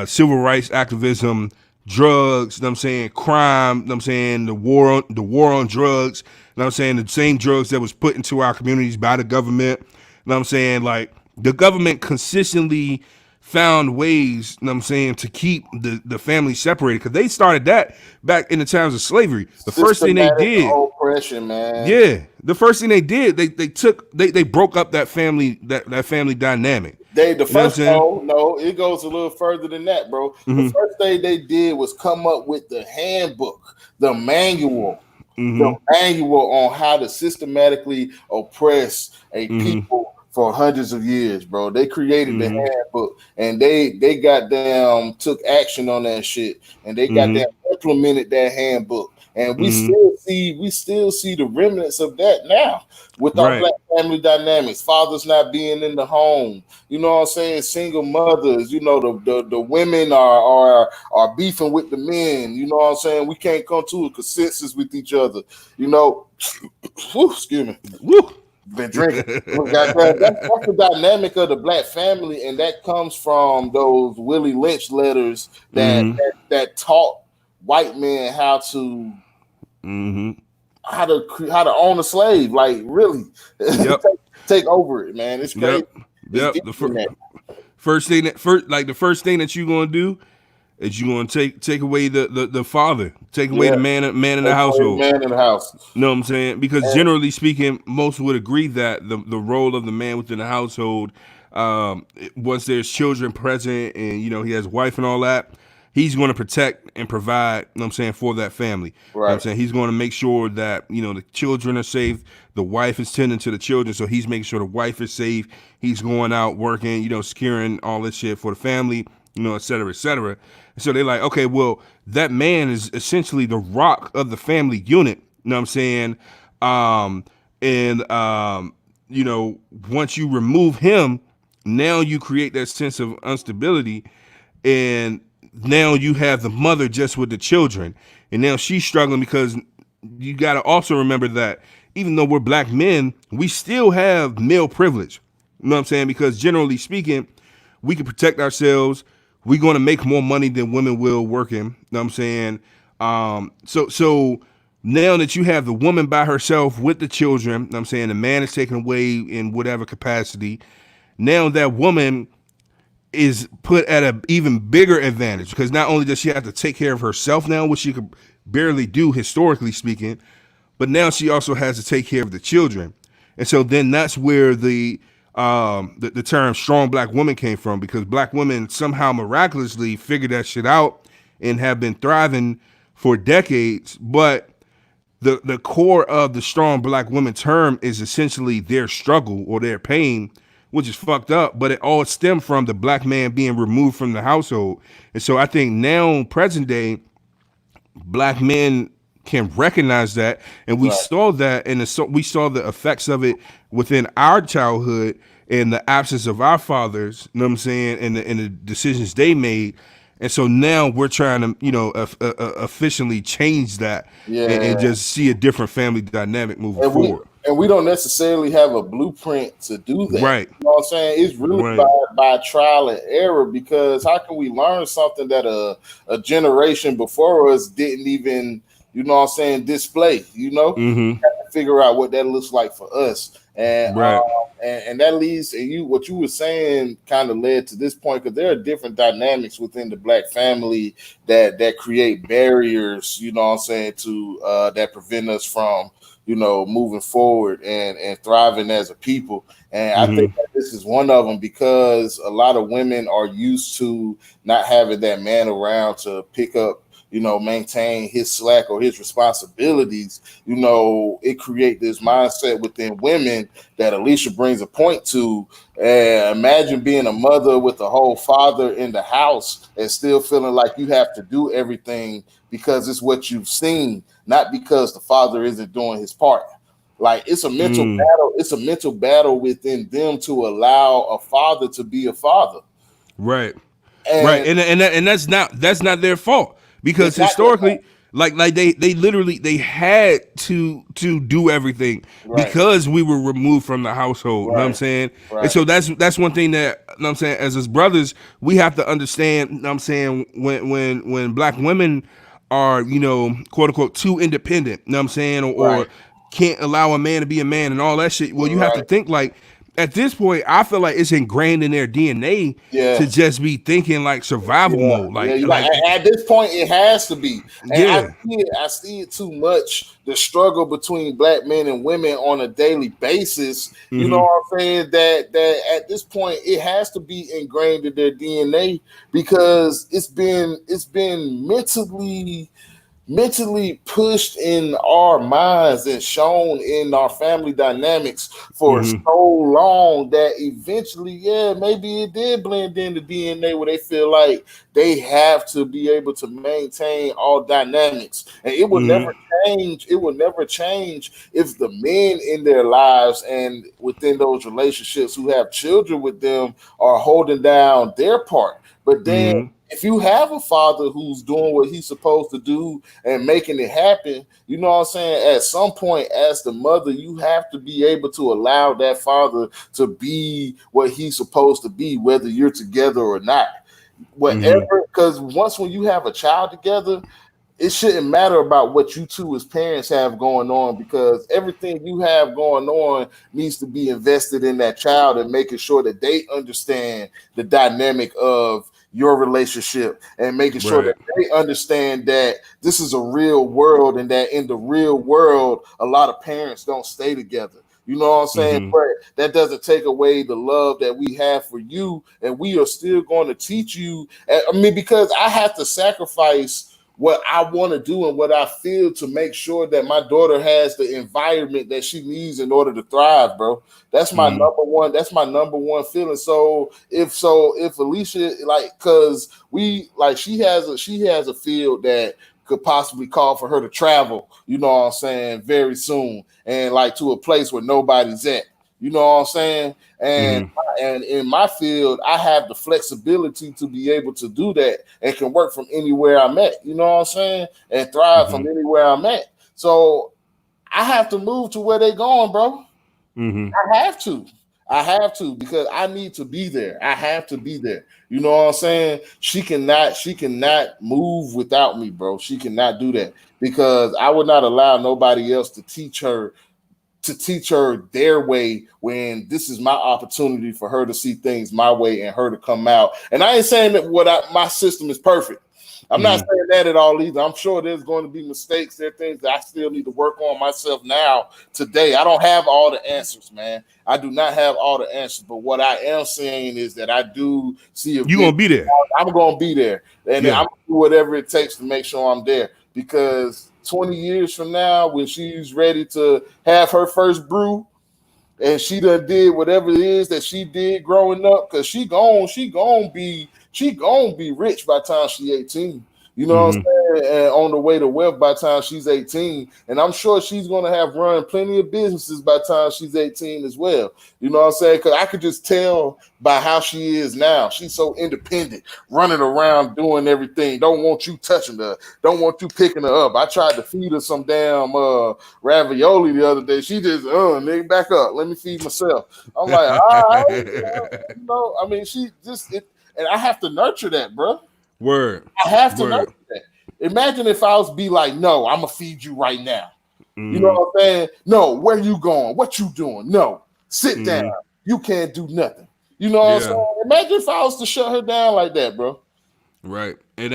Civil rights activism, drugs, you know what I'm saying? Crime, you know what I'm saying? The war on drugs, you know what I'm saying? The same drugs that was put into our communities by the government, you know what I'm saying? Like, the government consistently found ways, you know what I'm saying, to keep the family separated, because they started that back in the times of slavery. The first thing they did, oppression, man. Yeah, the first thing they did, they broke up that family dynamic. It goes a little further than that, bro. The first thing they did was come up with the handbook, the manual on how to systematically oppress a people for hundreds of years, bro. They created the handbook, and they goddamn took action on that shit, and they goddamn implemented that handbook. And we still see the remnants of that now with our Black family dynamics. Fathers not being in the home, you know what I'm saying? Single mothers, you know, the women are beefing with the men, you know what I'm saying? We can't come to a consensus with each other, you know. Whew, excuse me. Woo. been drinking. That's the dynamic of the black family, and that comes from those Willie Lynch letters Mm-hmm. that taught white men Mm-hmm. how to own a slave. Like really, Yep. take over it, man. It's crazy. Yep. It's Yep. deep in that. The first thing that you're gonna do is you're gonna take away the father, take away Yeah, the man in the take away the household. man in the house. You know what I'm saying? Because And, generally speaking, most would agree that the role of the man within the household, once there's children present and he has a wife and all that, he's going to protect and provide. You know what I'm saying, for that family. You know what I'm right, saying, he's going to make sure that the children are safe. The wife is tending to the children, so he's making sure the wife is safe. He's going out working, securing all this shit for the family, et cetera, et cetera. So they're like, okay, well, that man is essentially the rock of the family unit. You know what I'm saying? And once you remove him, now you create that sense of instability, and now you have the mother just with the children, and now she's struggling because you got to also remember that even though we're black men, we still have male privilege. You know what I'm saying? Because generally speaking, we can protect ourselves. We're going to make more money than women will working. You know what I'm saying? So now that you have the woman by herself with the children, you know what I'm saying, the man is taken away in whatever capacity. Now that woman is put at an even bigger advantage because not only does she have to take care of herself now, which she could barely do historically speaking, but now she also has to take care of the children. And so then that's where the term strong black woman came from, because black women somehow miraculously figured that shit out and have been thriving for decades. But the core of the strong black woman term is essentially their struggle or their pain, which is fucked up, but it all stemmed from the black man being removed from the household. And so I think now, present day, black men can recognize that, and we right. saw that, and we saw the effects of it within our childhood and the absence of our fathers. You know what I'm saying, and the decisions they made. And so now we're trying to, efficiently change that, Yeah, and just see a different family dynamic moving forward. we don't necessarily have a blueprint to do that. Right. You know what I'm saying? It's really Right. by trial and error, because how can we learn something that a generation before us didn't even, what I'm saying, display, Mm-hmm. have to figure out what that looks like for us. Right. And that leads, and what you were saying kind of led to this point, because there are different dynamics within the black family that create barriers, what I'm saying, to that prevent us from moving forward and thriving as a people. And I Mm-hmm. think that this is one of them, because a lot of women are used to not having that man around to pick up, maintain his slack or his responsibilities. It create this mindset within women that Alicia brings a point to. Imagine being a mother with a whole father in the house and still feeling like you have to do everything because it's what you've seen, not because the father isn't doing his part. Like, it's a mental battle. It's a mental battle within them to allow a father to be a father. Right. Right. And And that's not their fault, because it's not their historically, fault. like they literally they had to do everything Right, because we were removed from the household. You know what I'm right, saying? And right, so that's one thing that, you know what I'm saying, as his brothers, we have to understand. You know what I'm saying, when black women are, quote unquote, too independent, you know what I'm saying, or right, can't allow a man to be a man and all that shit. Well, you have to right. think like, at this point, I feel like it's ingrained in their DNA to Yeah. just be thinking like survival Yeah, mode, yeah. You like at this point, it has to be, and yeah. I see it too much. The struggle between black men and women on a daily basis. You know Mm-hmm. what I'm saying? That at this point, it has to be ingrained in their DNA, because it's been mentally pushed in our minds and shown in our family dynamics for Mm-hmm. so long that eventually, yeah, maybe it did blend in the DNA, where they feel like they have to be able to maintain all dynamics. And it will never Mm-hmm. change. It will never change if the men in their lives and within those relationships who have children with them are holding down their part. But then Mm-hmm. if you have a father who's doing what he's supposed to do and making it happen, you know what I'm saying? At some point, as the mother, you have to be able to allow that father to be what he's supposed to be, whether you're together or not. Mm-hmm. Whatever, because once when you have a child together, it shouldn't matter about what you two as parents have going on, because everything you have going on needs to be invested in that child and making sure that they understand the dynamic of your relationship and making sure that Right. they understand that this is a real world and that in the real world a lot of parents don't stay together. You know what I'm saying? Mm-hmm. But that doesn't take away the love that we have for you, and we are still going to teach you. I mean, because I have to sacrifice what I want to do and what I feel to make sure that my daughter has the environment that she needs in order to thrive, bro. That's my Mm-hmm. number one. That's my number one feeling. So if Alicia, like, cause we like she has a field that could possibly call for her to travel, you know what I'm saying, very soon, and like to a place where nobody's at. You know what I'm saying? And Mm-hmm. and in my field, I have the flexibility to be able to do that and can work from anywhere I'm at. You know what I'm saying? And thrive Mm-hmm. from anywhere I'm at. So I have to move to where they're going, bro. Mm-hmm. I have to. I have to because I need to be there. I have to be there. You know what I'm saying? She cannot move without me, bro. She cannot do that because I would not allow nobody else to teach her their way when this is my opportunity for her to see things my way and her to come out. And I ain't saying that my system is perfect. I'm not Mm-hmm. saying that at all either. I'm sure there's going to be mistakes. There are things that I still need to work on myself now today. I don't have all the answers, man. I do not have all the answers. But what I am saying is that I do see a You vision. gonna be there. I'm going to be there. And I'm Yeah. going to do whatever it takes to make sure I'm there. Because 20 years from now, when she's ready to have her first brew, and she done did whatever it is that she did growing up, because she gonna be rich by the time she 18. You know what Mm-hmm. I'm saying? And on the way to wealth by the time she's 18. And I'm sure she's gonna have run plenty of businesses by the time she's 18 as well. You know what I'm saying? Because I could just tell by how she is now. She's so independent, running around doing everything. Don't want you touching her. Don't want you picking her up. I tried to feed her some damn ravioli the other day. She just, nigga, back up. Let me feed myself. I'm like, all right, I mean, she just it, and I have to nurture that, bro. Word. I have to nurture Word. that. Imagine if I was be like, no, I'm gonna feed you right now. You know Mm-hmm. what I'm saying? No, where you going? What you doing? No, sit down. Mm-hmm. You can't do nothing. You know what I'm Yeah. saying? Imagine if I was to shut her down like that, bro. Right. And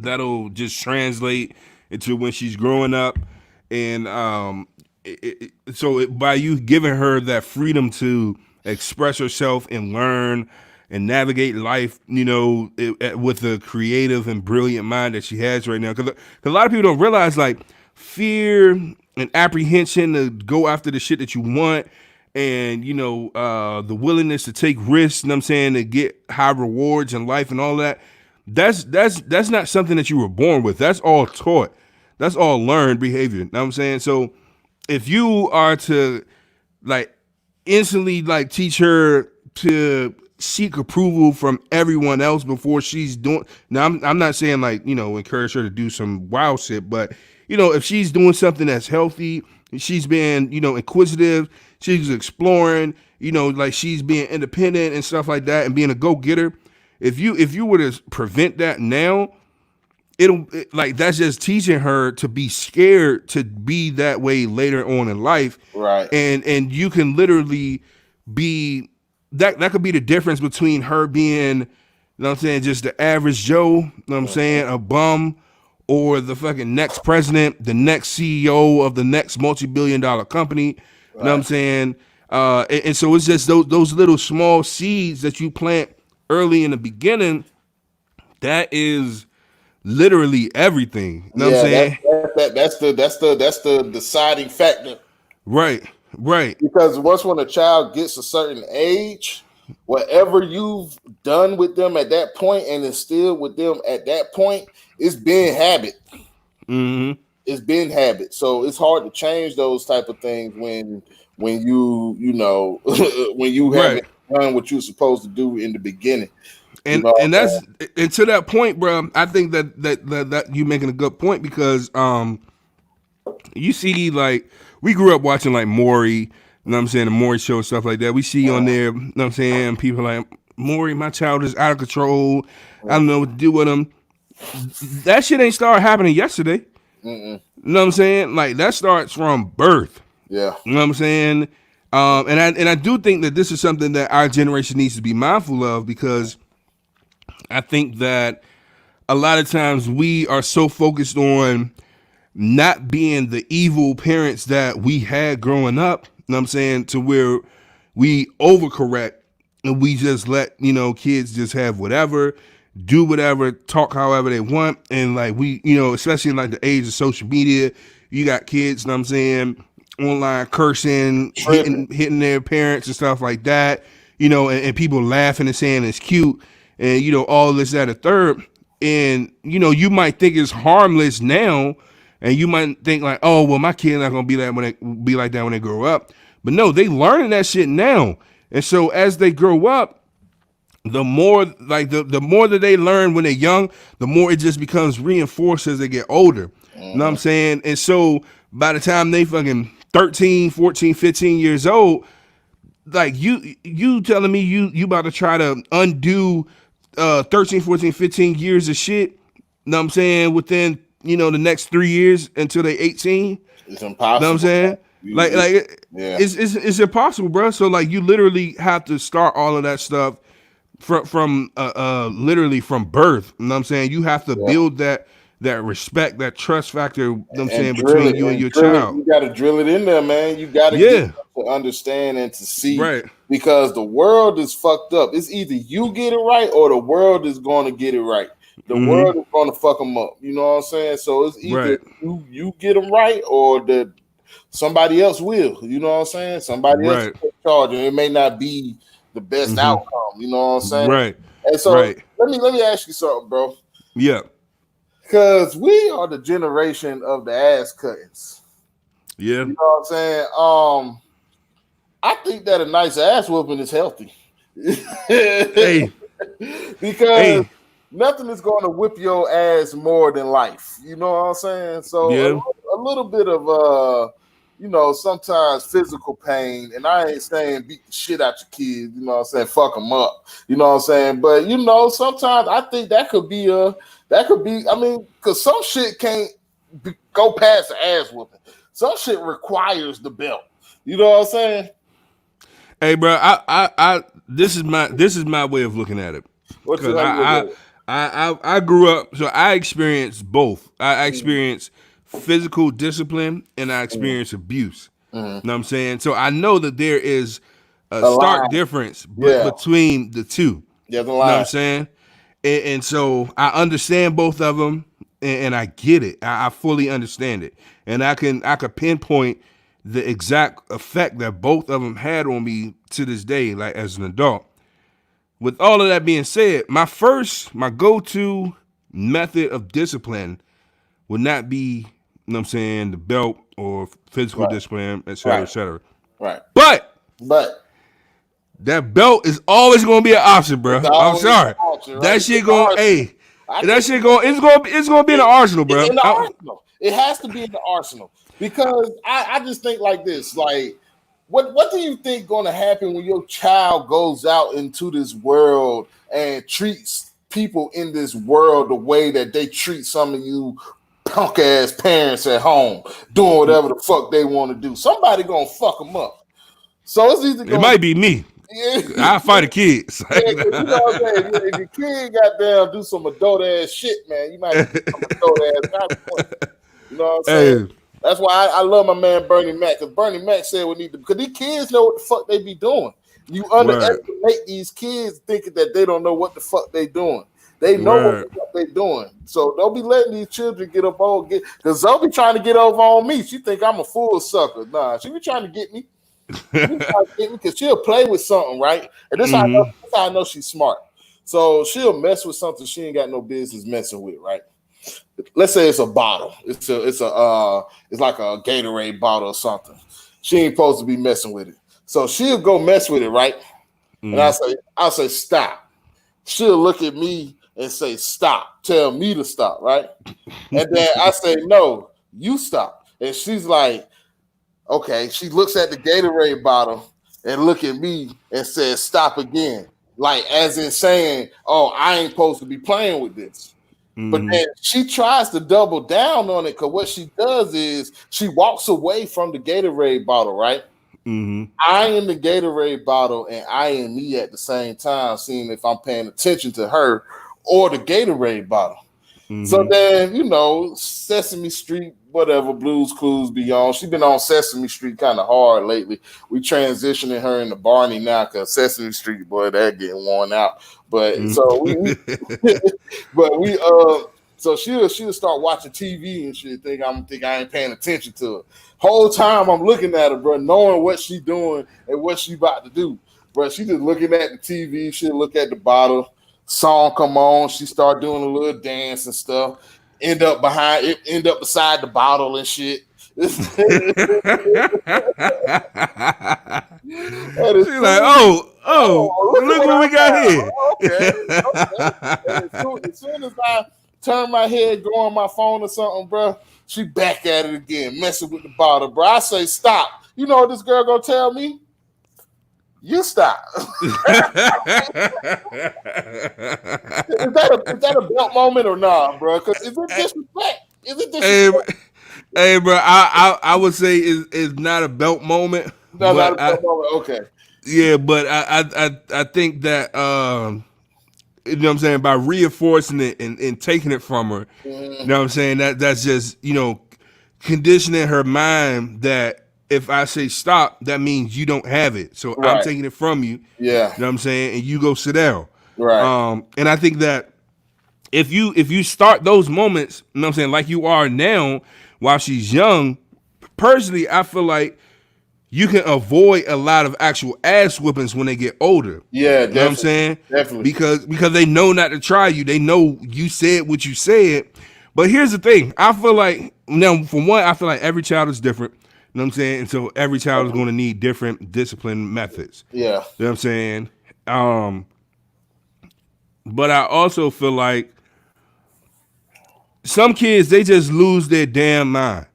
that'll just translate into when she's growing up, and by you giving her that freedom to express herself and learn and navigate life, with the creative and brilliant mind that she has right now. Because a lot of people don't realize, like, fear and apprehension to go after the shit that you want, and the willingness to take risks, you know what I'm saying, to get high rewards in life and all that. That's not something that you were born with. That's all taught. That's all learned behavior. You know what I'm saying? So if you are to, like, instantly, like, teach her to seek approval from everyone else before she's doing, now I'm not saying, like, encourage her to do some wild shit, but if she's doing something that's healthy, she's being inquisitive, she's exploring, like, she's being independent and stuff like that, and being a go-getter. If you were to prevent that now, like, that's just teaching her to be scared to be that way later on in life. Right. And you can literally be that could be the difference between her being, what I'm saying, just the average Joe, what I'm Mhm. saying, a bum, or the fucking next president, the next CEO of the next multi-billion-dollar company. What I'm Right. saying? And so it's just those little small seeds that you plant early in the beginning, that is literally everything. You know what I'm Yeah, saying? that's the deciding factor. Right, right. Because once when a child gets a certain age, whatever you've done with them at that point and instilled with them at that point, it's been habit. Mm-hmm. It's been habit. So it's hard to change those type of things when you know when you Right. haven't done what you're supposed to do in the beginning. You and know and what I'm that's and to that point, bro. I think that you making a good point because you see, like, we grew up watching like Maury, you know what I'm saying, the Maury show and stuff like that. We see on there, you know what I'm saying, people like, Maury, my child is out of control. I don't know what to do with him. That shit ain't started happening yesterday. Mm-mm. You know what I'm saying? Like, that starts from birth. Yeah. You know what I'm saying? And I do think that this is something that our generation needs to be mindful of, because I think that a lot of times we are so focused on not being the evil parents that we had growing up, you know what I'm saying, to where we overcorrect and we just let, kids just have whatever, do whatever, talk however they want. And like we, especially in like the age of social media, you got kids, you know what I'm saying, online cursing, Tripping. hitting their parents and stuff like that, and people laughing and saying it's cute and, all this, that, and third. And, you might think it's harmless now, and you might think like, oh, well, my kid not gonna be like that when they grow up. But no, they learning that shit now. And so as they grow up, the more like the more that they learn when they're young, the more it just becomes reinforced as they get older. You know what I'm saying? And so by the time they fucking 13, 14, 15 years old, like you telling me you about to try to undo 13, 14, 15 years of shit, you know what I'm saying, within, the next 3 years until they 18. It's You know what I'm impossible. saying? Like Yeah. it's impossible, bro. So like you literally have to start all of that stuff from literally from birth. You know what I'm saying? You have to Yeah. build that respect, that trust factor, you know what I'm And saying, drill between it you and and your drill it. child. You got to drill it in there, man. You got to get Yeah. them to understand and to see, Right. because the world is fucked up. It's either you get it right or the world is going to get it right. The Mm-hmm. world is going to fuck them up. You know what I'm saying? So it's either Right. you get them right or somebody else will. You know what I'm saying? Somebody else Right. will take charge, and it may not be the best Mm-hmm. outcome. You know what I'm saying? Right. And so Right. let me ask you something, bro. Yeah. Because we are the generation of the ass cuttings. Yeah. You know what I'm saying? I think that a nice ass whooping is healthy. Hey. Because Hey. nothing is going to whip your ass more than life. You know what I'm saying? So Yeah. a little bit of sometimes physical pain, and I ain't saying beat the shit out your kids, you know what I'm saying, fuck them up, you know what I'm saying, but sometimes I think that could be because some shit can't go past the ass whooping. Some shit requires the belt. You know what I'm saying? Hey, bro. I this is my way of looking at it, What's because how you look at it? I grew up, so I experienced both. I Mm-hmm. experienced physical discipline and I experienced abuse. Mm-hmm. You know what I'm saying? So I know that there is a A stark line. difference Yeah. between the two. There's a You know what I'm line. saying? And so I understand both of them, and I get it. I fully understand it, and I could pinpoint the exact effect that both of them had on me to this day, like as an adult. With all of that being said, my go-to method of discipline would not be, you know what I'm saying, the belt or physical Right. discipline, et cetera, et Right. cetera. Right. But But that belt is always gonna be an option, it's bro. I'm always an sorry. option, right? That It's in shit the going, arsenal. hey, I that think shit going, it's gonna be in the arsenal, it's bro. in the arsenal. It has to be in the arsenal, because I just think like this. Like, what do you think going to happen when your child goes out into this world and treats people in this world the way that they treat some of you punk ass parents at home, doing whatever the fuck they want to do? Somebody gonna fuck them up. So it's either It gonna might be me. yeah, I fight the kids. yeah, because you know what I'm saying. If your kid got down do some adult ass shit, man, you might get some adult ass consequences. You know what I'm saying? Hey, That's why I love my man Bernie Mac, because Bernie Mac said we need to, because these kids know what the fuck they be doing. You word, underestimate these kids thinking that they don't know what the fuck they doing. They know what word. the fuck they doing. So don't be letting these children get up on because Zoe be trying to get over on me. She think I'm a fool sucker. Nah, she be trying to get me. Because she'll play with something, right? And this how I know she's smart. So she'll mess with something she ain't got no business messing with, right? Let's say it's a bottle. It's like a Gatorade bottle or something. She ain't supposed to be messing with it. So she'll go mess with it, right? And I'll say, stop. she'll look at me and say, stop, tell me to stop, right? And then I say, no, you stop. And she's like, okay. She looks at the Gatorade bottle and look at me and says, stop again. Like, as in saying, oh, I ain't supposed to be playing with this. But then she tries to double down on it because what she does is she walks away from the Gatorade bottle, right? I am the Gatorade bottle and I am me at the same time, seeing if I'm paying attention to her or the Gatorade bottle. So then, you know, Sesame Street, whatever, Blues Clues be on. She's been on Sesame Street kind of hard lately. We transitioning her into Barney now because Sesame Street, boy, that getting worn out. But so so she'll start watching TV and shit. Think I ain't paying attention to her. Whole time I'm looking at her, bro, knowing what she doing and what she about to do. Bro, she just looking at the TV. She'll look at the bottle. Song come on. She start doing a little dance and stuff. End up beside the bottle and shit. She's like, oh, look what we got here. Okay. As soon as I turn my head, go on my phone or something, bro, she back at it again, messing with the bottle, bro. I say, stop. You know what this girl gonna tell me? You stop. Is that a belt moment or not, bro? Because is it disrespect? Is it disrespect? Hey, bro, I would say it's not a belt moment. No, not a belt moment. Okay. Yeah, but I think that you know what I'm saying, by reinforcing it and taking it from her, you know what I'm saying, that's just, you know, conditioning her mind that if I say stop, that means you don't have it. So I'm taking it from you. Yeah. You know what I'm saying? And you go sit down. Right. And I think that if you start those moments, you know what I'm saying, like you are now while she's young, personally, I feel like you can avoid a lot of actual ass whippings when they get older. Yeah, you know what I'm saying? Definitely. Because they know not to try you. They know you said what you said. But here's the thing. I feel like, now, for one, I feel like every child is different. You know what I'm saying? And so every child is going to need different discipline methods. Yeah. You know what I'm saying? But I also feel like some kids, they just lose their damn mind.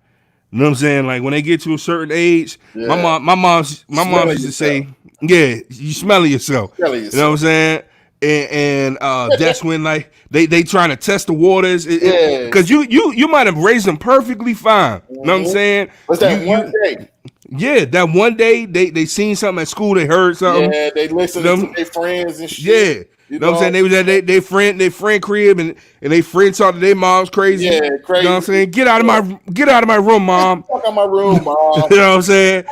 You know what I'm saying? Like when they get to a certain age, my mom used to say, yeah, you smelling yourself. You know what I'm saying? And that's when like they trying to test the waters. Because you might have raised them perfectly fine. You know what I'm saying? What's that one day? Yeah, that one day they seen something at school, they heard something. Yeah, they listened to their friends and shit. Yeah. You know what I'm saying? They was at their friend crib and they friend talked to their mom's crazy. Yeah, crazy. You know what I'm saying? Get out of my room, mom. Fuck out my room, mom. You know what I'm saying?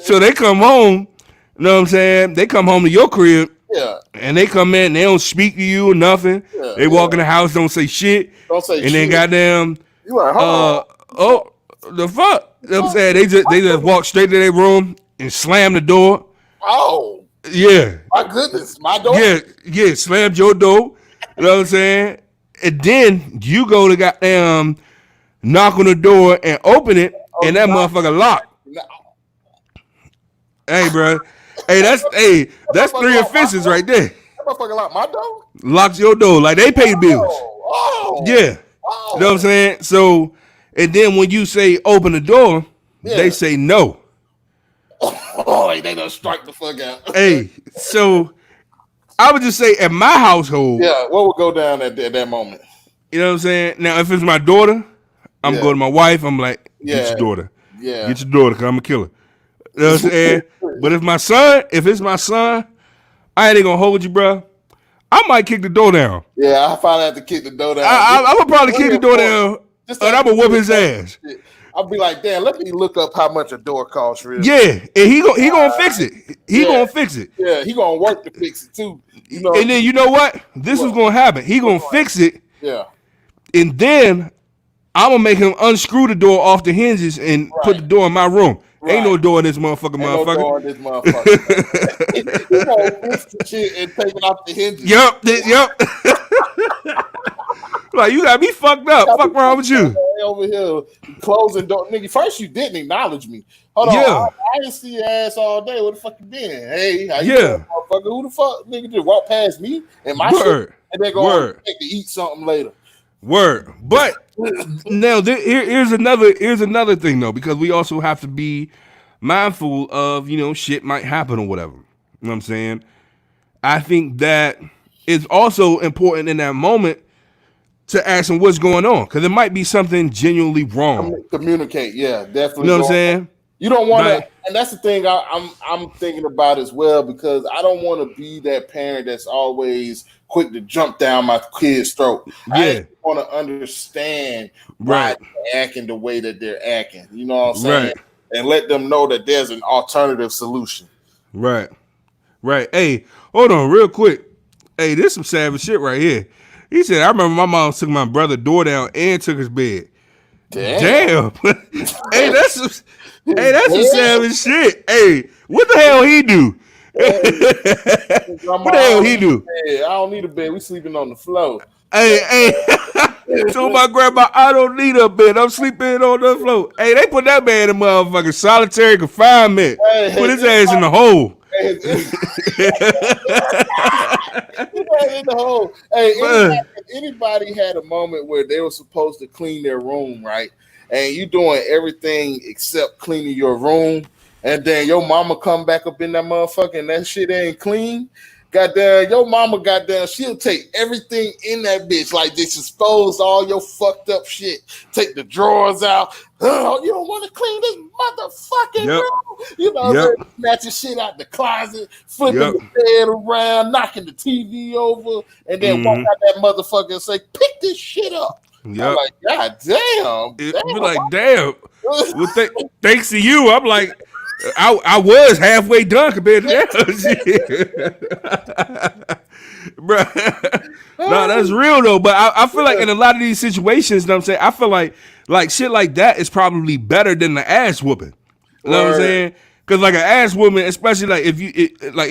So they come home, you know what I'm saying? They come home to your crib. Yeah. And they come in, they don't speak to you or nothing. Yeah, they walk in the house, don't say shit. And then goddamn, you like, the fuck? You know what I'm saying? They just walk straight to their room and slam the door. Oh. Yeah. My goodness. My door? Yeah, slammed your door. You know what I'm saying? And then you go to goddamn knock on the door and open it, and that motherfucker locked. No. Hey, bro. That's 3 offenses right there. That motherfucker locked my door? Locks your door. Like they pay the bills. Yeah. You know what I'm saying? So, and then when you say open the door, they say no. Oh, they done strike the fuck out. Hey, so I would just say at my household. Yeah, what would go down at that moment? You know what I'm saying? Now, if it's my daughter, I'm going to my wife. I'm like, get your daughter. Yeah. Get your daughter because I'm a killer. You know what I'm saying? But if it's my son, I ain't going to hold you, bro. I might kick the door down. Yeah, I probably have to kick the door down. I'm going to probably kick the door down, and I'm going to whoop his ass. I'll be like, damn, let me look up how much a door costs really. Yeah, and he gonna fix it. He gonna fix it. Yeah, he gonna work to fix it too. You know. And then you know what? This is gonna happen. He gonna fix it. Yeah. And then I'm gonna make him unscrew the door off the hinges and put the door in my room. Right. Ain't no door in this motherfucker. No door in this motherfucker. He gonna fix the shit and take it off the hinges. Yep. Like, you got me fucked up. Fuck wrong with you? over here closing door. Nigga, first you didn't acknowledge me. Hold on, Yeah. I didn't see your ass all day. Where the fuck you been? Hey, how you Yeah. doing, motherfucker? Who the fuck nigga just walk past me and my shit Word. and then go on Word. to eat something later? Word. But now here's another thing though, because we also have to be mindful of, you know, shit might happen or whatever. You know what I'm saying? I think that it's also important in that moment to ask them what's going on, because it might be something genuinely wrong. Communicate, yeah, definitely. You know what I'm saying? You don't want to, Like, and that's the thing I'm thinking about as well, because I don't want to be that parent that's always quick to jump down my kid's throat. yeah. I want to understand why Right. they're acting the way that they're acting. You know what I'm saying? Right. And let them know that there's an alternative solution. Right. Right. Hey, hold on real quick. Hey, this some savage shit right here. He said, I remember my mom took my brother door down and took his bed. Damn. Hey, that's some savage shit. Hey, what the hell he do? What the hell he do? Hey, I don't need a bed. We sleeping on the floor. Hey. Told my grandma, I don't need a bed. I'm sleeping on the floor. Hey, they put that man in motherfucking solitary confinement. Put his ass in the hole. In the hole. Hey, anybody had a moment where they were supposed to clean their room, right? And you doing everything except cleaning your room, and then your mama come back up in that motherfucker and that shit ain't clean. Goddamn, your mama, goddamn, she'll take everything in that bitch, like just expose all your fucked up shit. Take the drawers out. Oh, you don't want to clean this motherfucking room. You know, snatching shit out the closet, flipping the bed around, knocking the TV over, and then walk out that motherfucker and say, pick this shit up. I'm like, God damn. Be like, damn. Well, thanks to you, I'm like, I was halfway done compared to that. Bro. No, that's real though. But I feel like in a lot of these situations, you know what I'm saying, I feel like shit like that is probably better than the ass whooping. You know what I'm saying? Because like an ass whooping, especially like if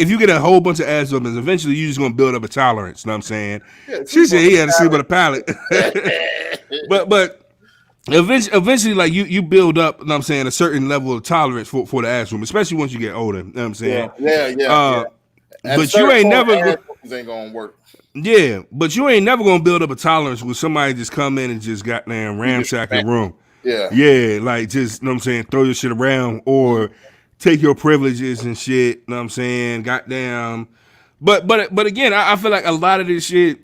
you get a whole bunch of ass whoopings, eventually you're just gonna build up a tolerance. You know what I'm saying? She said he had to sleep on a pallet. but eventually, like you build up, you know what I'm saying, a certain level of tolerance for the ass whooping, especially once you get older. You know what I'm saying? Yeah. But you ain't never ain't gonna work. Yeah, but you ain't never gonna build up a tolerance with somebody just come in and just goddamn ramsack your room. Yeah, like just, you know what I'm saying, throw your shit around or take your privileges and shit. You know what I'm saying? Goddamn. But again, I feel like a lot of this shit,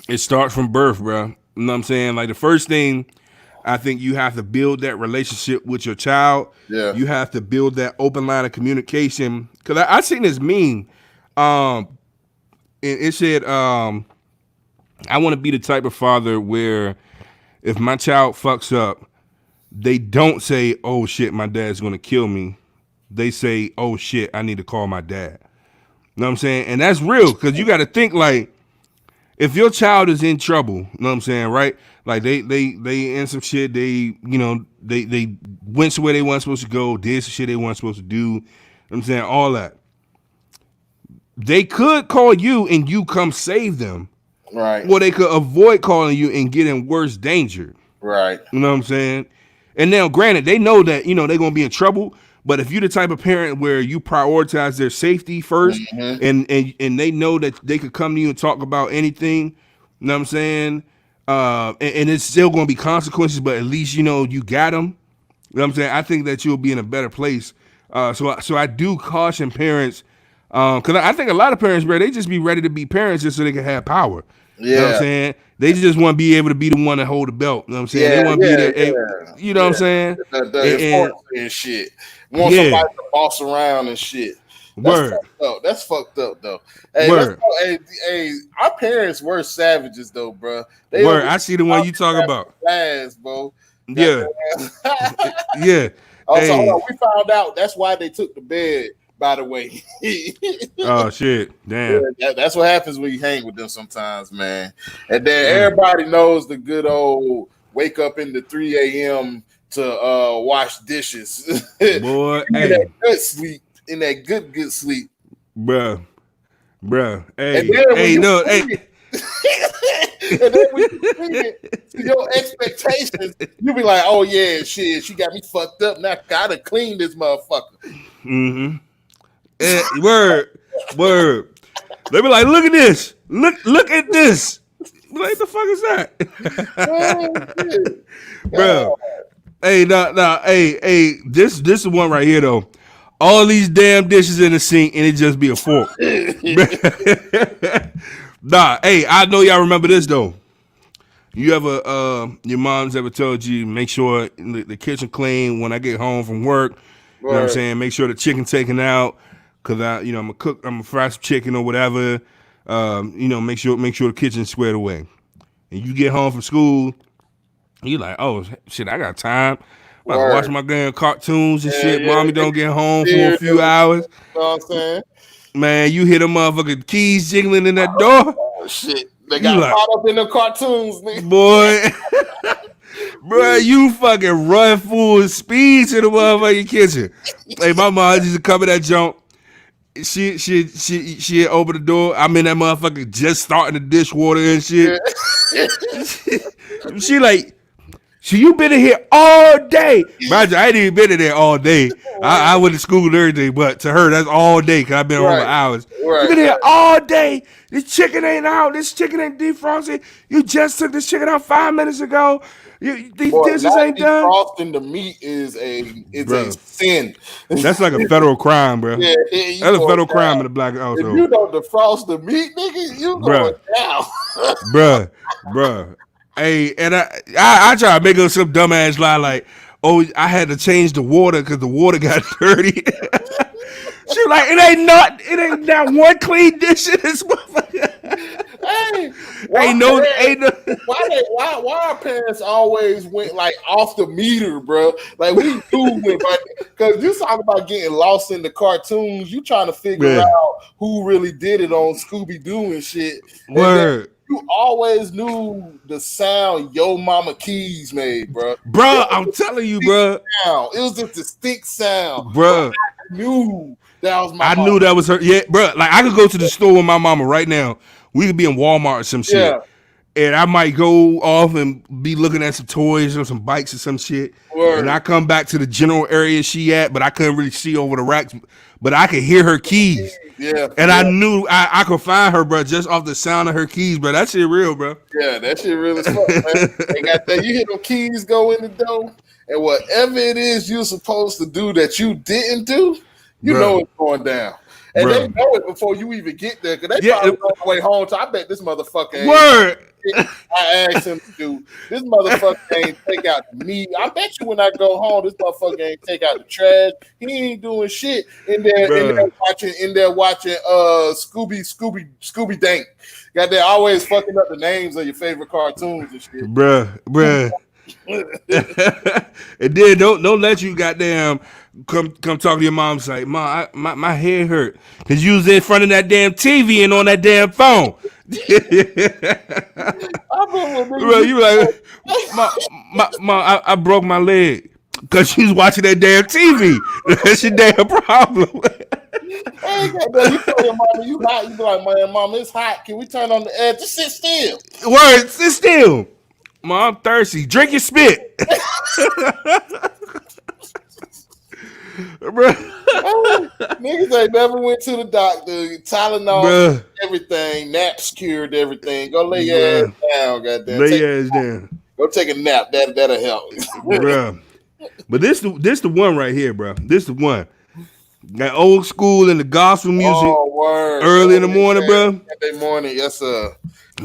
it starts from birth, bro. You know what I'm saying? Like the first thing, I think you have to build that relationship with your child. Yeah. You have to build that open line of communication. Cause I seen this meme. It said, I want to be the type of father where if my child fucks up, they don't say, oh shit, my dad's going to kill me. They say, oh shit, I need to call my dad. You know what I'm saying? And that's real, because you got to think like, if your child is in trouble, you know what I'm saying, right? Like they in some shit, they went somewhere they weren't supposed to go, did some shit they weren't supposed to do. You know what I'm saying? All that. They could call you and you come save them. Right. Or they could avoid calling you and get in worse danger. Right. You know what I'm saying? And now, granted, they know that, you know, they're going to be in trouble. But if you're the type of parent where you prioritize their safety first, and they know that they could come to you and talk about anything, you know what I'm saying? And it's still going to be consequences, but at least, you know, you got them. You know what I'm saying? I think that you'll be in a better place. So I do caution parents, because I think a lot of parents, bro, they just be ready to be parents just so they can have power. Yeah. You know what I'm saying? They just want to be able to be the one to hold the belt. You know what I'm saying? They want to be there. You know what I'm saying? The and shit. Want somebody to boss around and shit. That's fucked up though. Hey, our parents were savages though, bro. I see the one you talking about. Class, bro. Yeah. Yeah. Also, hold on, we found out that's why they took the bed. By the way. Oh shit! Damn. Yeah, that's what happens when you hang with them sometimes, man. And then everybody knows the good old wake up in the 3 a.m. to wash dishes. Boy, in that good sleep. In that good sleep. Bruh. Hey, And then when you clean it to your expectations, you be like, oh yeah, shit, she got me fucked up. Now I gotta clean this motherfucker. Mm-hmm. Word. They be like, look at this. Look at this. Like, the fuck is that? Bro. Hey, hey, this is one right here though. All these damn dishes in the sink and it just be a fork. Nah, hey, I know y'all remember this though. You ever your mom's ever told you make sure the kitchen clean when I get home from work? You know what I'm saying? Make sure the chicken taken out, cause I'm gonna fry some chicken or whatever. Make sure the kitchen's squared away. And you get home from school, you like, oh shit, I got time. I'm about to watch my damn cartoons and shit. Mommy don't get home for a few hours. You know what I'm saying? Man, you hear the motherfucking keys jiggling in that door. Oh shit. They got caught up in the cartoons, nigga. Boy. Bro, you fucking run full speed to the motherfucking kitchen. Hey, my mom used to come in that junk. She open the door. I'm in that motherfucker just starting the dishwater and shit. She like, so you been in here all day. Mind you, I ain't even been in there all day. I went to school and everything, but to her, that's all day because I've been home for hours. You been here all day. This chicken ain't out. This chicken ain't defrosted. You just took this chicken out 5 minutes ago. These dishes ain't done. Defrosting the meat is a sin. That's like a federal crime, bro. Yeah, that's a federal crime in the black household. If you don't defrost the meat, nigga, you going down. Bruh. Hey, and I try to make up some dumbass lie like, oh, I had to change the water because the water got dirty. She like, it ain't not one clean dish in this motherfucker. Hey, why our parents always went like off the meter, bro? Like we do it, because you talk about getting lost in the cartoons. You trying to figure out who really did it on Scooby Doo and shit. Word. You always knew the sound Yo Mama Keys made, bro. Bro, I'm telling you, bro. It was a distinct sound, bro. I knew that was my. I knew that was her. Yeah, bro. Like I could go to the store with my mama right now. We could be in Walmart or some shit, and I might go off and be looking at some toys or some bikes or some shit. And I come back to the general area she at, but I couldn't really see over the racks. But I could hear her keys. Yeah, and I knew I could find her, bro, just off the sound of her keys, bro. That shit real, bro. Yeah, that shit real as fuck, man. They got that. You hear them keys go in the door, and whatever it is you're supposed to do that you didn't do, you know it's going down. And they know it before you even get there, because they probably on the way home. So I bet this motherfucker ain't I asked him to do. This motherfucker ain't take out the meat. I bet you when I go home, this motherfucker ain't take out the trash. He ain't doing shit in there watching Scooby Dank. Got there always fucking up the names of your favorite cartoons and shit. Bruh. And then don't let you goddamn come talk to your mom and say, Mom, my head hurt because you was in front of that damn TV and on that damn phone. Bro, you like, Mom, I broke my leg because she was watching that damn TV. That's your damn problem. Hey, you tell your mama you hot. You be like, man, Mom, it's hot. Can we turn on the air? Just sit still. Word, sit still. Mom, I'm thirsty. Drink your spit. Bro. Niggas ain't never went to the doctor. Tylenol, everything. Naps cured everything. Go lay your ass down, goddamn. Lay your ass down. Go take a nap. That'll help. Bro. But this the one right here, bro. This the one. That old school and the gospel music early in the morning, bro. Sunday morning, yes, sir.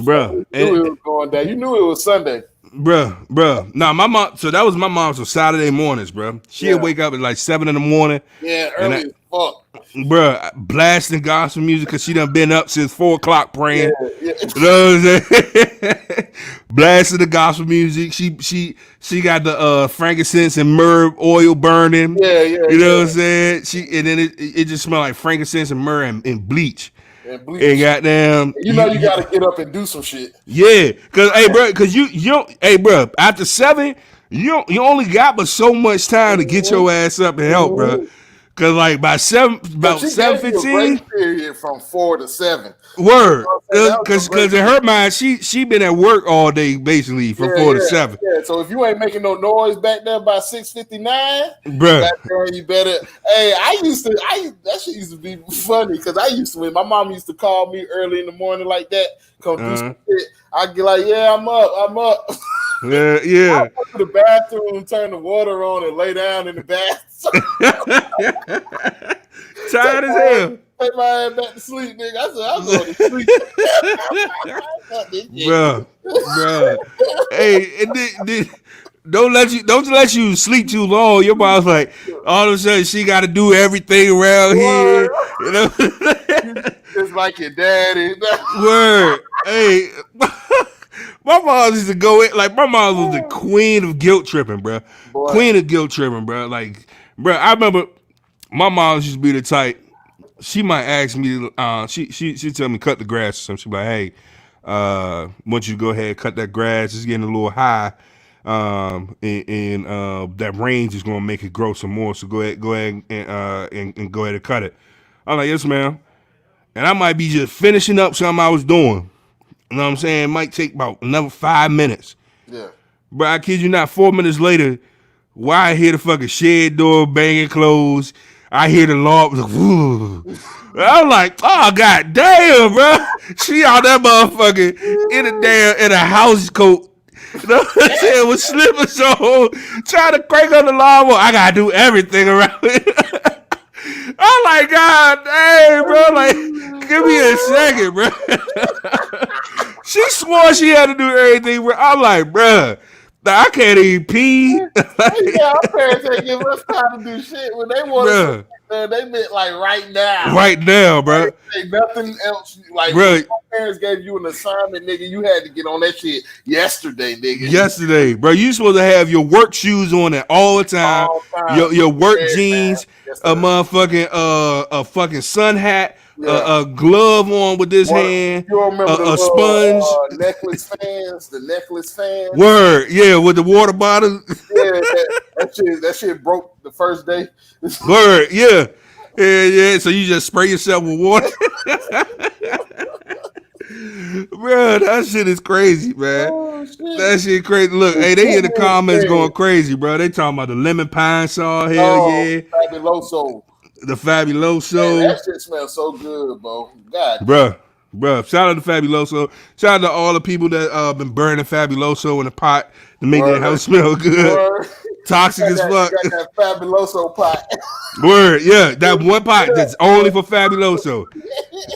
Bro. You knew it was going down. You knew it was Sunday. Bro. Nah, my mom, so that was my mom's on Saturday mornings, bro. She'd wake up at like 7 in the morning. Yeah, early as fuck. Bro, blasting gospel music because she done been up since 4 o'clock praying. Yeah. You know what I'm saying? Blasting the gospel music. She got the frankincense and myrrh oil burning. Yeah. You know what I'm saying? And then it just smelled like frankincense and myrrh and bleach. And goddamn, you gotta get up and do some shit. Yeah, cause you don't. Hey, bro, after 7, you only got but so much time to get your ass up and help, bro. Cause like by But about she seven gave you a grace 15. period from 4 to 7. You know Word, what I'm saying? That was a cause in grace her mind, she been at work all day basically from Yeah, 4 to yeah, 7, yeah. So if you ain't making no noise back there by 6:59, bruh. goddamn, you better. Hey, that shit used to be funny because I used to when my mom used to call me early in the morning like that, come do some shit. I'd get like, yeah, I'm up. Yeah, I yeah. go to the bathroom, turn the water on, and lay down in the bath. Tired as hell, Take my ass back to sleep, nigga. I said, I'm going to sleep. Fuck this shit. bruh. Hey, don't let you sleep too long. Your mom's like all of a sudden she got to do everything around here. Word. You know. Just like your daddy. Word. Hey, my mom used to go in like my mom was the queen of guilt tripping, bro. Boy. Queen of guilt tripping, bro. Like, bro, I remember my mom used to be the type. She might ask me. She tell me cut the grass or something. She be like, hey, want you to go ahead and cut that grass. It's getting a little high. And that range is gonna make it grow some more. So go ahead and go ahead and cut it. I'm like, yes, ma'am. And I might be just finishing up something I was doing. You know what I'm saying? It might take about another 5 minutes. Yeah. But I kid you not, 4 minutes later, why I hear the fucking shed door banging closed. I hear the law. I'm like, oh god damn, bro. She out that motherfucker in a house coat. You know what I'm saying? With slippers on, trying to crank on the lawnmower. I gotta do everything around it. I'm like, God dang, bro. Like, give me a second, bro. She swore she had to do everything, bro. I'm like, bro, I can't even pee. Yeah, our parents ain't give us time to do shit. When they wanted Bruh. something, they meant like right now. Right now, bro. Ain't nothing else. Like when Bro, my parents gave you an assignment, nigga, you had to get on that shit yesterday, nigga. yesterday, bro, you supposed to have your work shoes on at all the time. All time. Your work Yeah, jeans, yes, a sir. motherfucking a fucking sun hat, Yeah. a glove on with this What, hand, you remember the a little sponge. necklace fans? The necklace fans? Word, yeah, with the water bottle. Yeah, that shit broke the first day. Word, yeah. Yeah. So you just spray yourself with water. Bro, that shit is crazy, man. Oh shit. That shit crazy. Look, hey, they in the comments going crazy, bro. They talking about the lemon pine saw. Hell Oh, yeah. fabuloso. The Man, Fabuloso. that shit smells so good, bro. God damn. Bruh. Shout out to Fabuloso. Shout out to all the people that been burning Fabuloso in the pot to make their Word. house smell good. Word. Toxic as fuck. You got that fabuloso pot. Word, yeah. That one pot that's only for Fabuloso.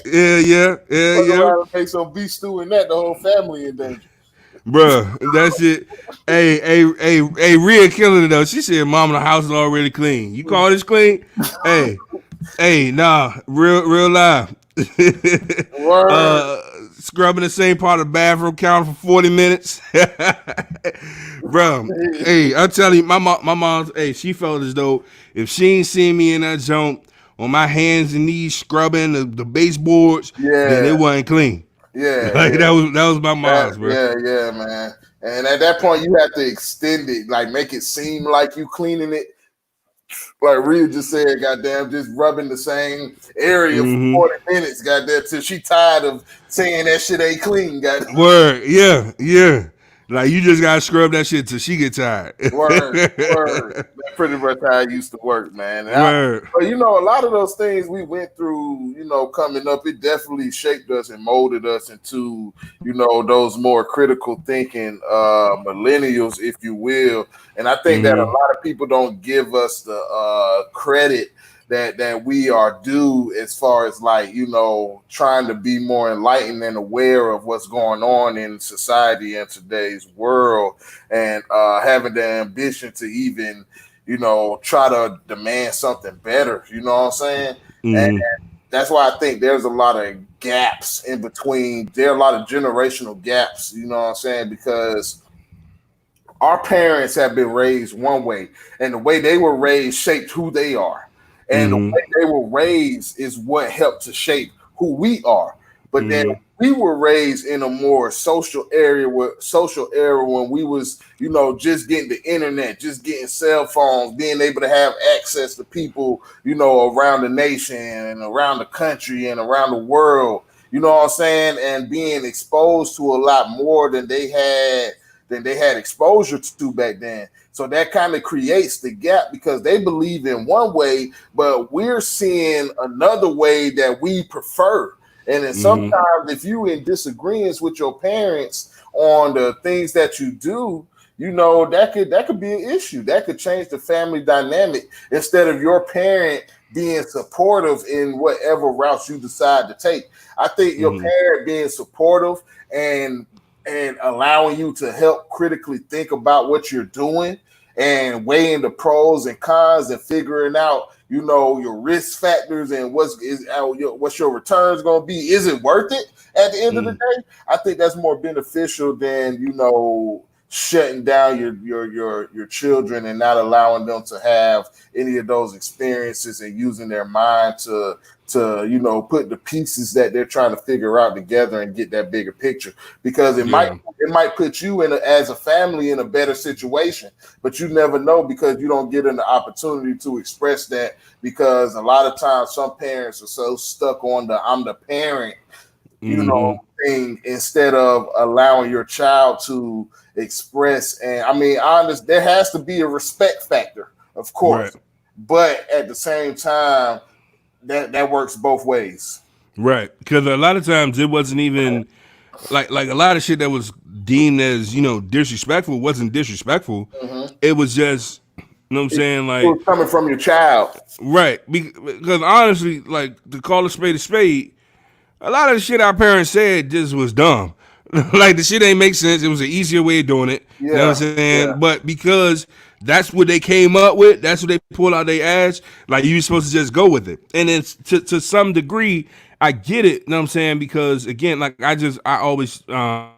Yeah. Fuck around and make some beef stew in that, the whole family in danger. Bruh, that shit. Hey, Rhea killing it though. She said, "Mom, the house is already clean. You call this clean?" Nah, real live. Word. Scrubbing the same part of the bathroom counter for 40 minutes. Bro, hey, I'm telling you, my mom, hey, she felt as though if she ain't seen me in that zone on my hands and knees scrubbing the baseboards, then it wasn't clean. Yeah. Like that was my mom's, bro. Yeah, man. And at that point, you have to extend it, like make it seem like you cleaning it. Like Rhea just said, goddamn, just rubbing the same area for 40 minutes, goddamn, till she tired of saying that shit ain't clean, goddamn. Word, yeah. Like you just gotta scrub that shit till she get tired. Word. That's pretty much how I used to work, man. Word. But a lot of those things we went through, coming up, it definitely shaped us and molded us into, those more critical thinking millennials, if you will. And I think that a lot of people don't give us the credit that we are due as far as trying to be more enlightened and aware of what's going on in society in today's world, and having the ambition to even try to demand something better. You know what I'm saying? And that's why I think there's a lot of gaps in between. There are a lot of generational gaps. You know what I'm saying? Because our parents have been raised one way, and the way they were raised shaped who they are. And the way they were raised is what helped to shape who we are. but then Mm-hmm. we were raised in a more social era when we was, just getting the internet, just getting cell phones, being able to have access to people, around the nation and around the country and around the world. You know what I'm saying? And being exposed to a lot more than they had exposure to back then. So that kind of creates the gap because they believe in one way, but we're seeing another way that we prefer. And then Mm-hmm. sometimes if you in disagreements with your parents on the things that you do, that could be an issue. That could change the family dynamic instead of your parent being supportive in whatever route you decide to take. I think your Mm-hmm. parent being supportive and allowing you to help critically think about what you're doing and weighing the pros and cons and figuring out, your risk factors and what's your returns going to be. Is it worth it at the end of the Mm-hmm. day? I think that's more beneficial than, shutting down your children and not allowing them to have any of those experiences and using their mind to put the pieces that they're trying to figure out together and get that bigger picture, because it might Yeah. it might put you as a family in a better situation, but you never know because you don't get an opportunity to express that, because a lot of times some parents are so stuck on the I'm the parent, Mm-hmm. thing, instead of allowing your child to express. And I mean, I understand there has to be a respect factor, of Right. course, but at the same time, that works both ways. Right. Because a lot of times it wasn't even like a lot of shit that was deemed as disrespectful wasn't disrespectful. Mm-hmm. It was just what I'm It saying, like, was coming from your child. right. Because honestly, like, to call a spade, a lot of the shit our parents said just was dumb. Like, the shit ain't make sense. It was an easier way of doing it. You know what I'm Yeah, saying? yeah. But because that's what they came up with, that's what they pulled out their ass. Like, you were supposed to just go with it. And then to some degree, I get it. You know what I'm saying? Because again, like, I always I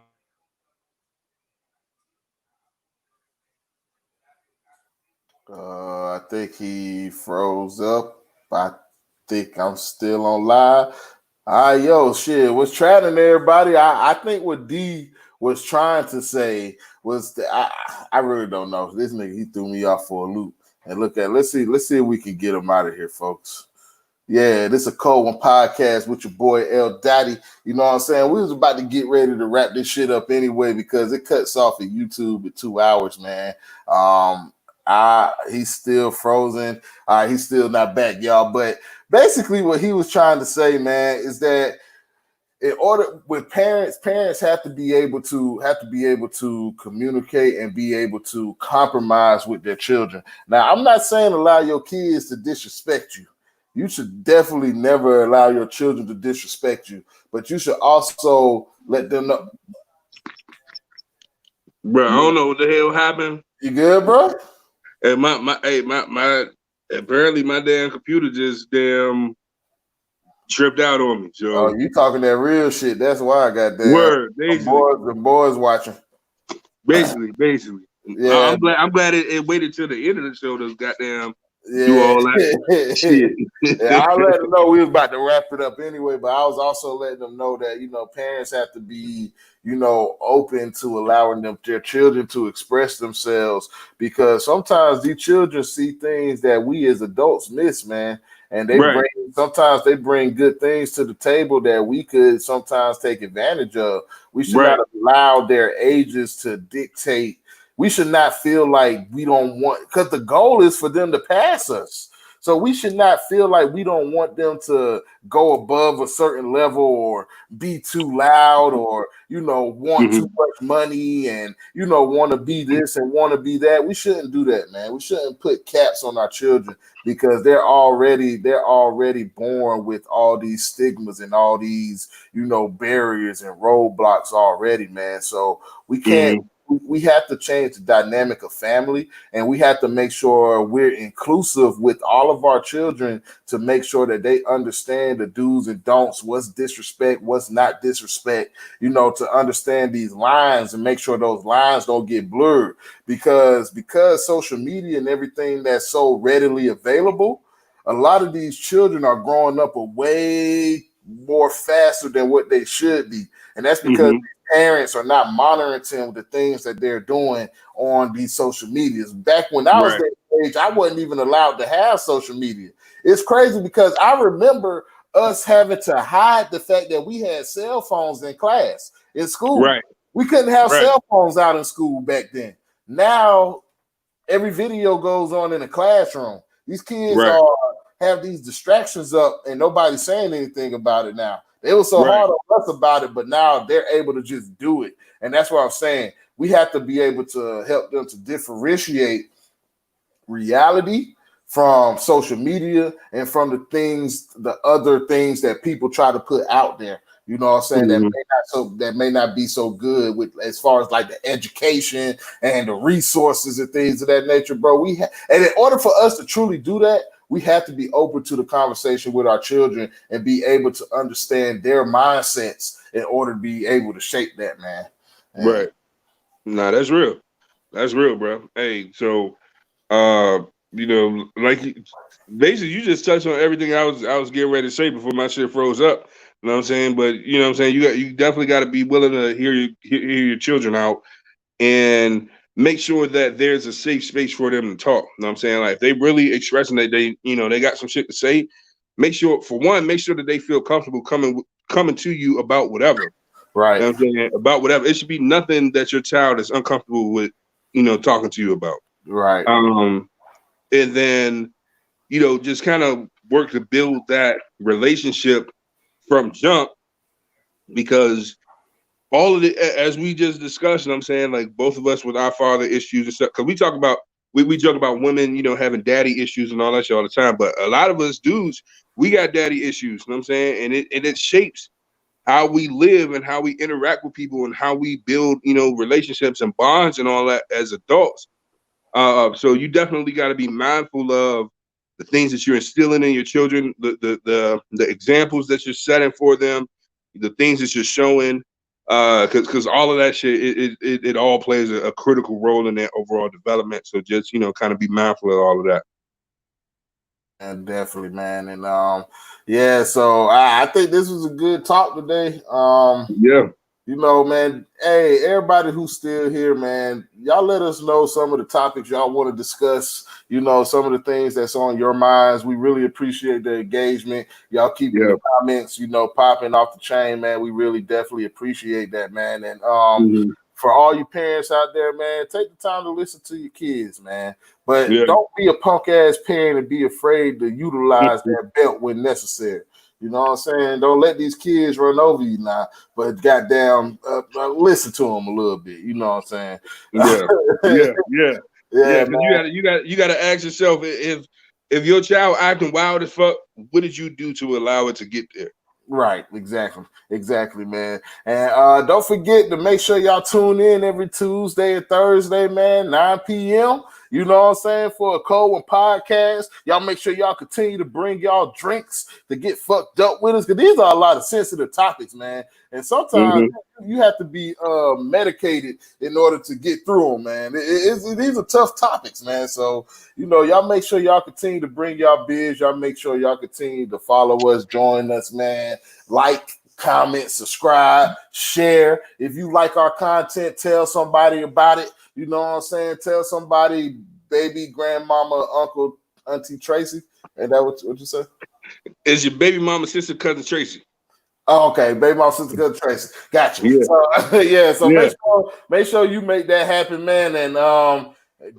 think he froze up. I think I'm still on live. Yo, shit. What's trending, everybody? I think what D was trying to say was that I really don't know. This nigga, he threw me off for a loop. And let's see if we can get him out of here, folks. Yeah, this is a cold one podcast with your boy L Daddy. You know what I'm saying? We was about to get ready to wrap this shit up anyway because it cuts off at YouTube at 2 hours, man. Um, he's still frozen. He's still not back, y'all. But basically, what he was trying to say, man, is that in order with parents have to be able to communicate and be able to compromise with their children. Now, I'm not saying allow your kids to disrespect you. You should definitely never allow your children to disrespect you, but you should also let them know. bro, I don't know what the hell happened. You good, bro? And my apparently my damn computer just damn tripped out on me. Oh, So you talking that real shit. That's why I got there. word, The boys watching. basically. Yeah, I'm glad it waited till the end of the show to goddamn do yeah. all that shit. Yeah, I let them know we was about to wrap it up anyway, but I was also letting them know that, parents have to be, open to allowing their children to express themselves, because sometimes these children see things that we as adults miss, man. And Right. sometimes they bring good things to the table that we could sometimes take advantage of. We should not Right. allow their ages to dictate. We should not feel like we don't want, because the goal is for them to pass us. So we should not feel like we don't want them to go above a certain level or be too loud or, want too Mm-hmm. much money and, want to be this and want to be that. We shouldn't do that, man. We shouldn't put caps on our children because they're already born with all these stigmas and all these, barriers and roadblocks already, man. So we can't, Mm-hmm. we have to change the dynamic of family, and we have to make sure we're inclusive with all of our children to make sure that they understand the do's and don'ts, what's disrespect, what's not disrespect, to understand these lines and make sure those lines don't get blurred, because social media and everything that's so readily available, a lot of these children are growing up more faster than what they should be. And that's because parents are not monitoring the things that they're doing on these social medias. Back when I was that age, I wasn't even allowed to have social media. It's crazy because I remember us having to hide the fact that we had cell phones in class, in school. Right. We couldn't have cell phones out in school back then. Now, every video goes on in the classroom. These kids have these distractions up and nobody's saying anything about it now. They were so hard on us about it, but now they're able to just do it. And that's what I'm saying. We have to be able to help them to differentiate reality from social media and from the other things that people try to put out there. You know what I'm saying? That may not be so good with as far as like the education and the resources and things of that nature, bro. And in order for us to truly do that, we have to be open to the conversation with our children and be able to understand their mindsets in order to be able to shape that, man. Right. Nah, that's real. That's real, bro. Hey, so you know, like basically you just touched on everything I was getting ready to say before my shit froze up. You know what I'm saying? But you know what I'm saying, you definitely got to be willing to hear your children out and make sure that there's a safe space for them to talk. You know what I'm saying? Like if they really expressing that they got some shit to say, make sure that they feel comfortable coming to you about whatever. Right. You know what I'm saying? About whatever. It should be nothing that your child is uncomfortable with, talking to you about. Right. And then, just kind of work to build that relationship from jump, because all of it, as we just discussed, I'm saying, like both of us with our father issues and stuff, because we joke about women, having daddy issues and all that shit all the time. But a lot of us dudes, we got daddy issues, you know what I'm saying? And it shapes how we live and how we interact with people and how we build, relationships and bonds and all that as adults. So you definitely got to be mindful of the things that you're instilling in your children, the examples that you're setting for them, the things that you're showing, because all of that shit, it all plays a critical role in their overall development. So just kind of be mindful of all of that. And definitely, man. And so I think this was a good talk today. Man, hey, everybody who's still here, man, y'all let us know some of the topics y'all want to discuss, some of the things that's on your minds. We really appreciate the engagement. Y'all keep the comments, popping off the chain, man. We really definitely appreciate that, man. And for all you parents out there, man, take the time to listen to your kids, man. But don't be a punk ass parent and be afraid to utilize that belt when necessary. You know what I'm saying? Don't let these kids run over you now, but goddamn, listen to them a little bit. You know what I'm saying? Yeah. You got to ask yourself, if your child acting wild as fuck, what did you do to allow it to get there? Right, exactly, man. And don't forget to make sure y'all tune in every Tuesday and Thursday, man, 9 p.m. You know what I'm saying? For a Cold One podcast. Y'all make sure y'all continue to bring y'all drinks to get fucked up with us, because these are a lot of sensitive topics, man. And sometimes you have to be medicated in order to get through them, man. These are tough topics, man. So, y'all make sure y'all continue to bring y'all beers. Y'all make sure y'all continue to follow us, join us, man. Like, comment, subscribe, share. If you like our content, tell somebody about it. You know what I'm saying? Tell somebody, baby, grandmama, uncle, auntie Tracy. Ain't that what you say? It's your baby mama, sister, cousin Tracy. Oh, okay, baby mama, sister, cousin Tracy. Gotcha. Yeah. So make sure you make that happen, man. And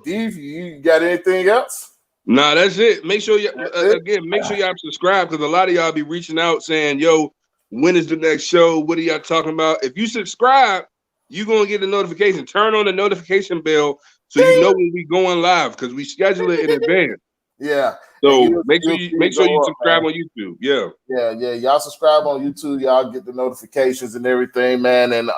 Dave, you got anything else? Nah, that's it. Make sure make sure y'all subscribe, because a lot of y'all be reaching out saying, "Yo, when is the next show? What are y'all talking about?" If you subscribe, you're gonna get a notification. Turn on the notification bell so you know when we going live, because we schedule it in advance. Yeah. So make sure you subscribe on YouTube. Yeah. Y'all subscribe on YouTube. Y'all get the notifications and everything, man. And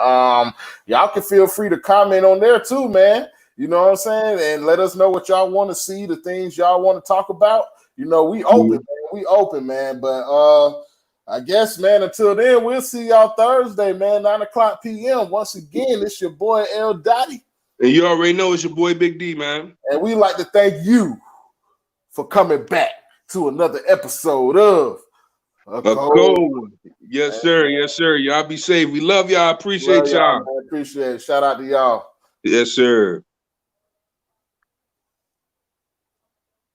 y'all can feel free to comment on there too, man. You know what I'm saying? And let us know what y'all want to see, the things y'all want to talk about. We open, man. We open, man. But I guess, man, until then, we'll see y'all Thursday, man, 9:00 p.m. Once again, it's your boy L Dottie. And you already know it's your boy Big D, man. And we like to thank you for coming back to another episode of A A cold cold one. Yes, one. sir. Yes, sir. Y'all be safe. We love y'all. Love Appreciate y'all, y'all. man. Appreciate it. Shout out to y'all. Yes, sir.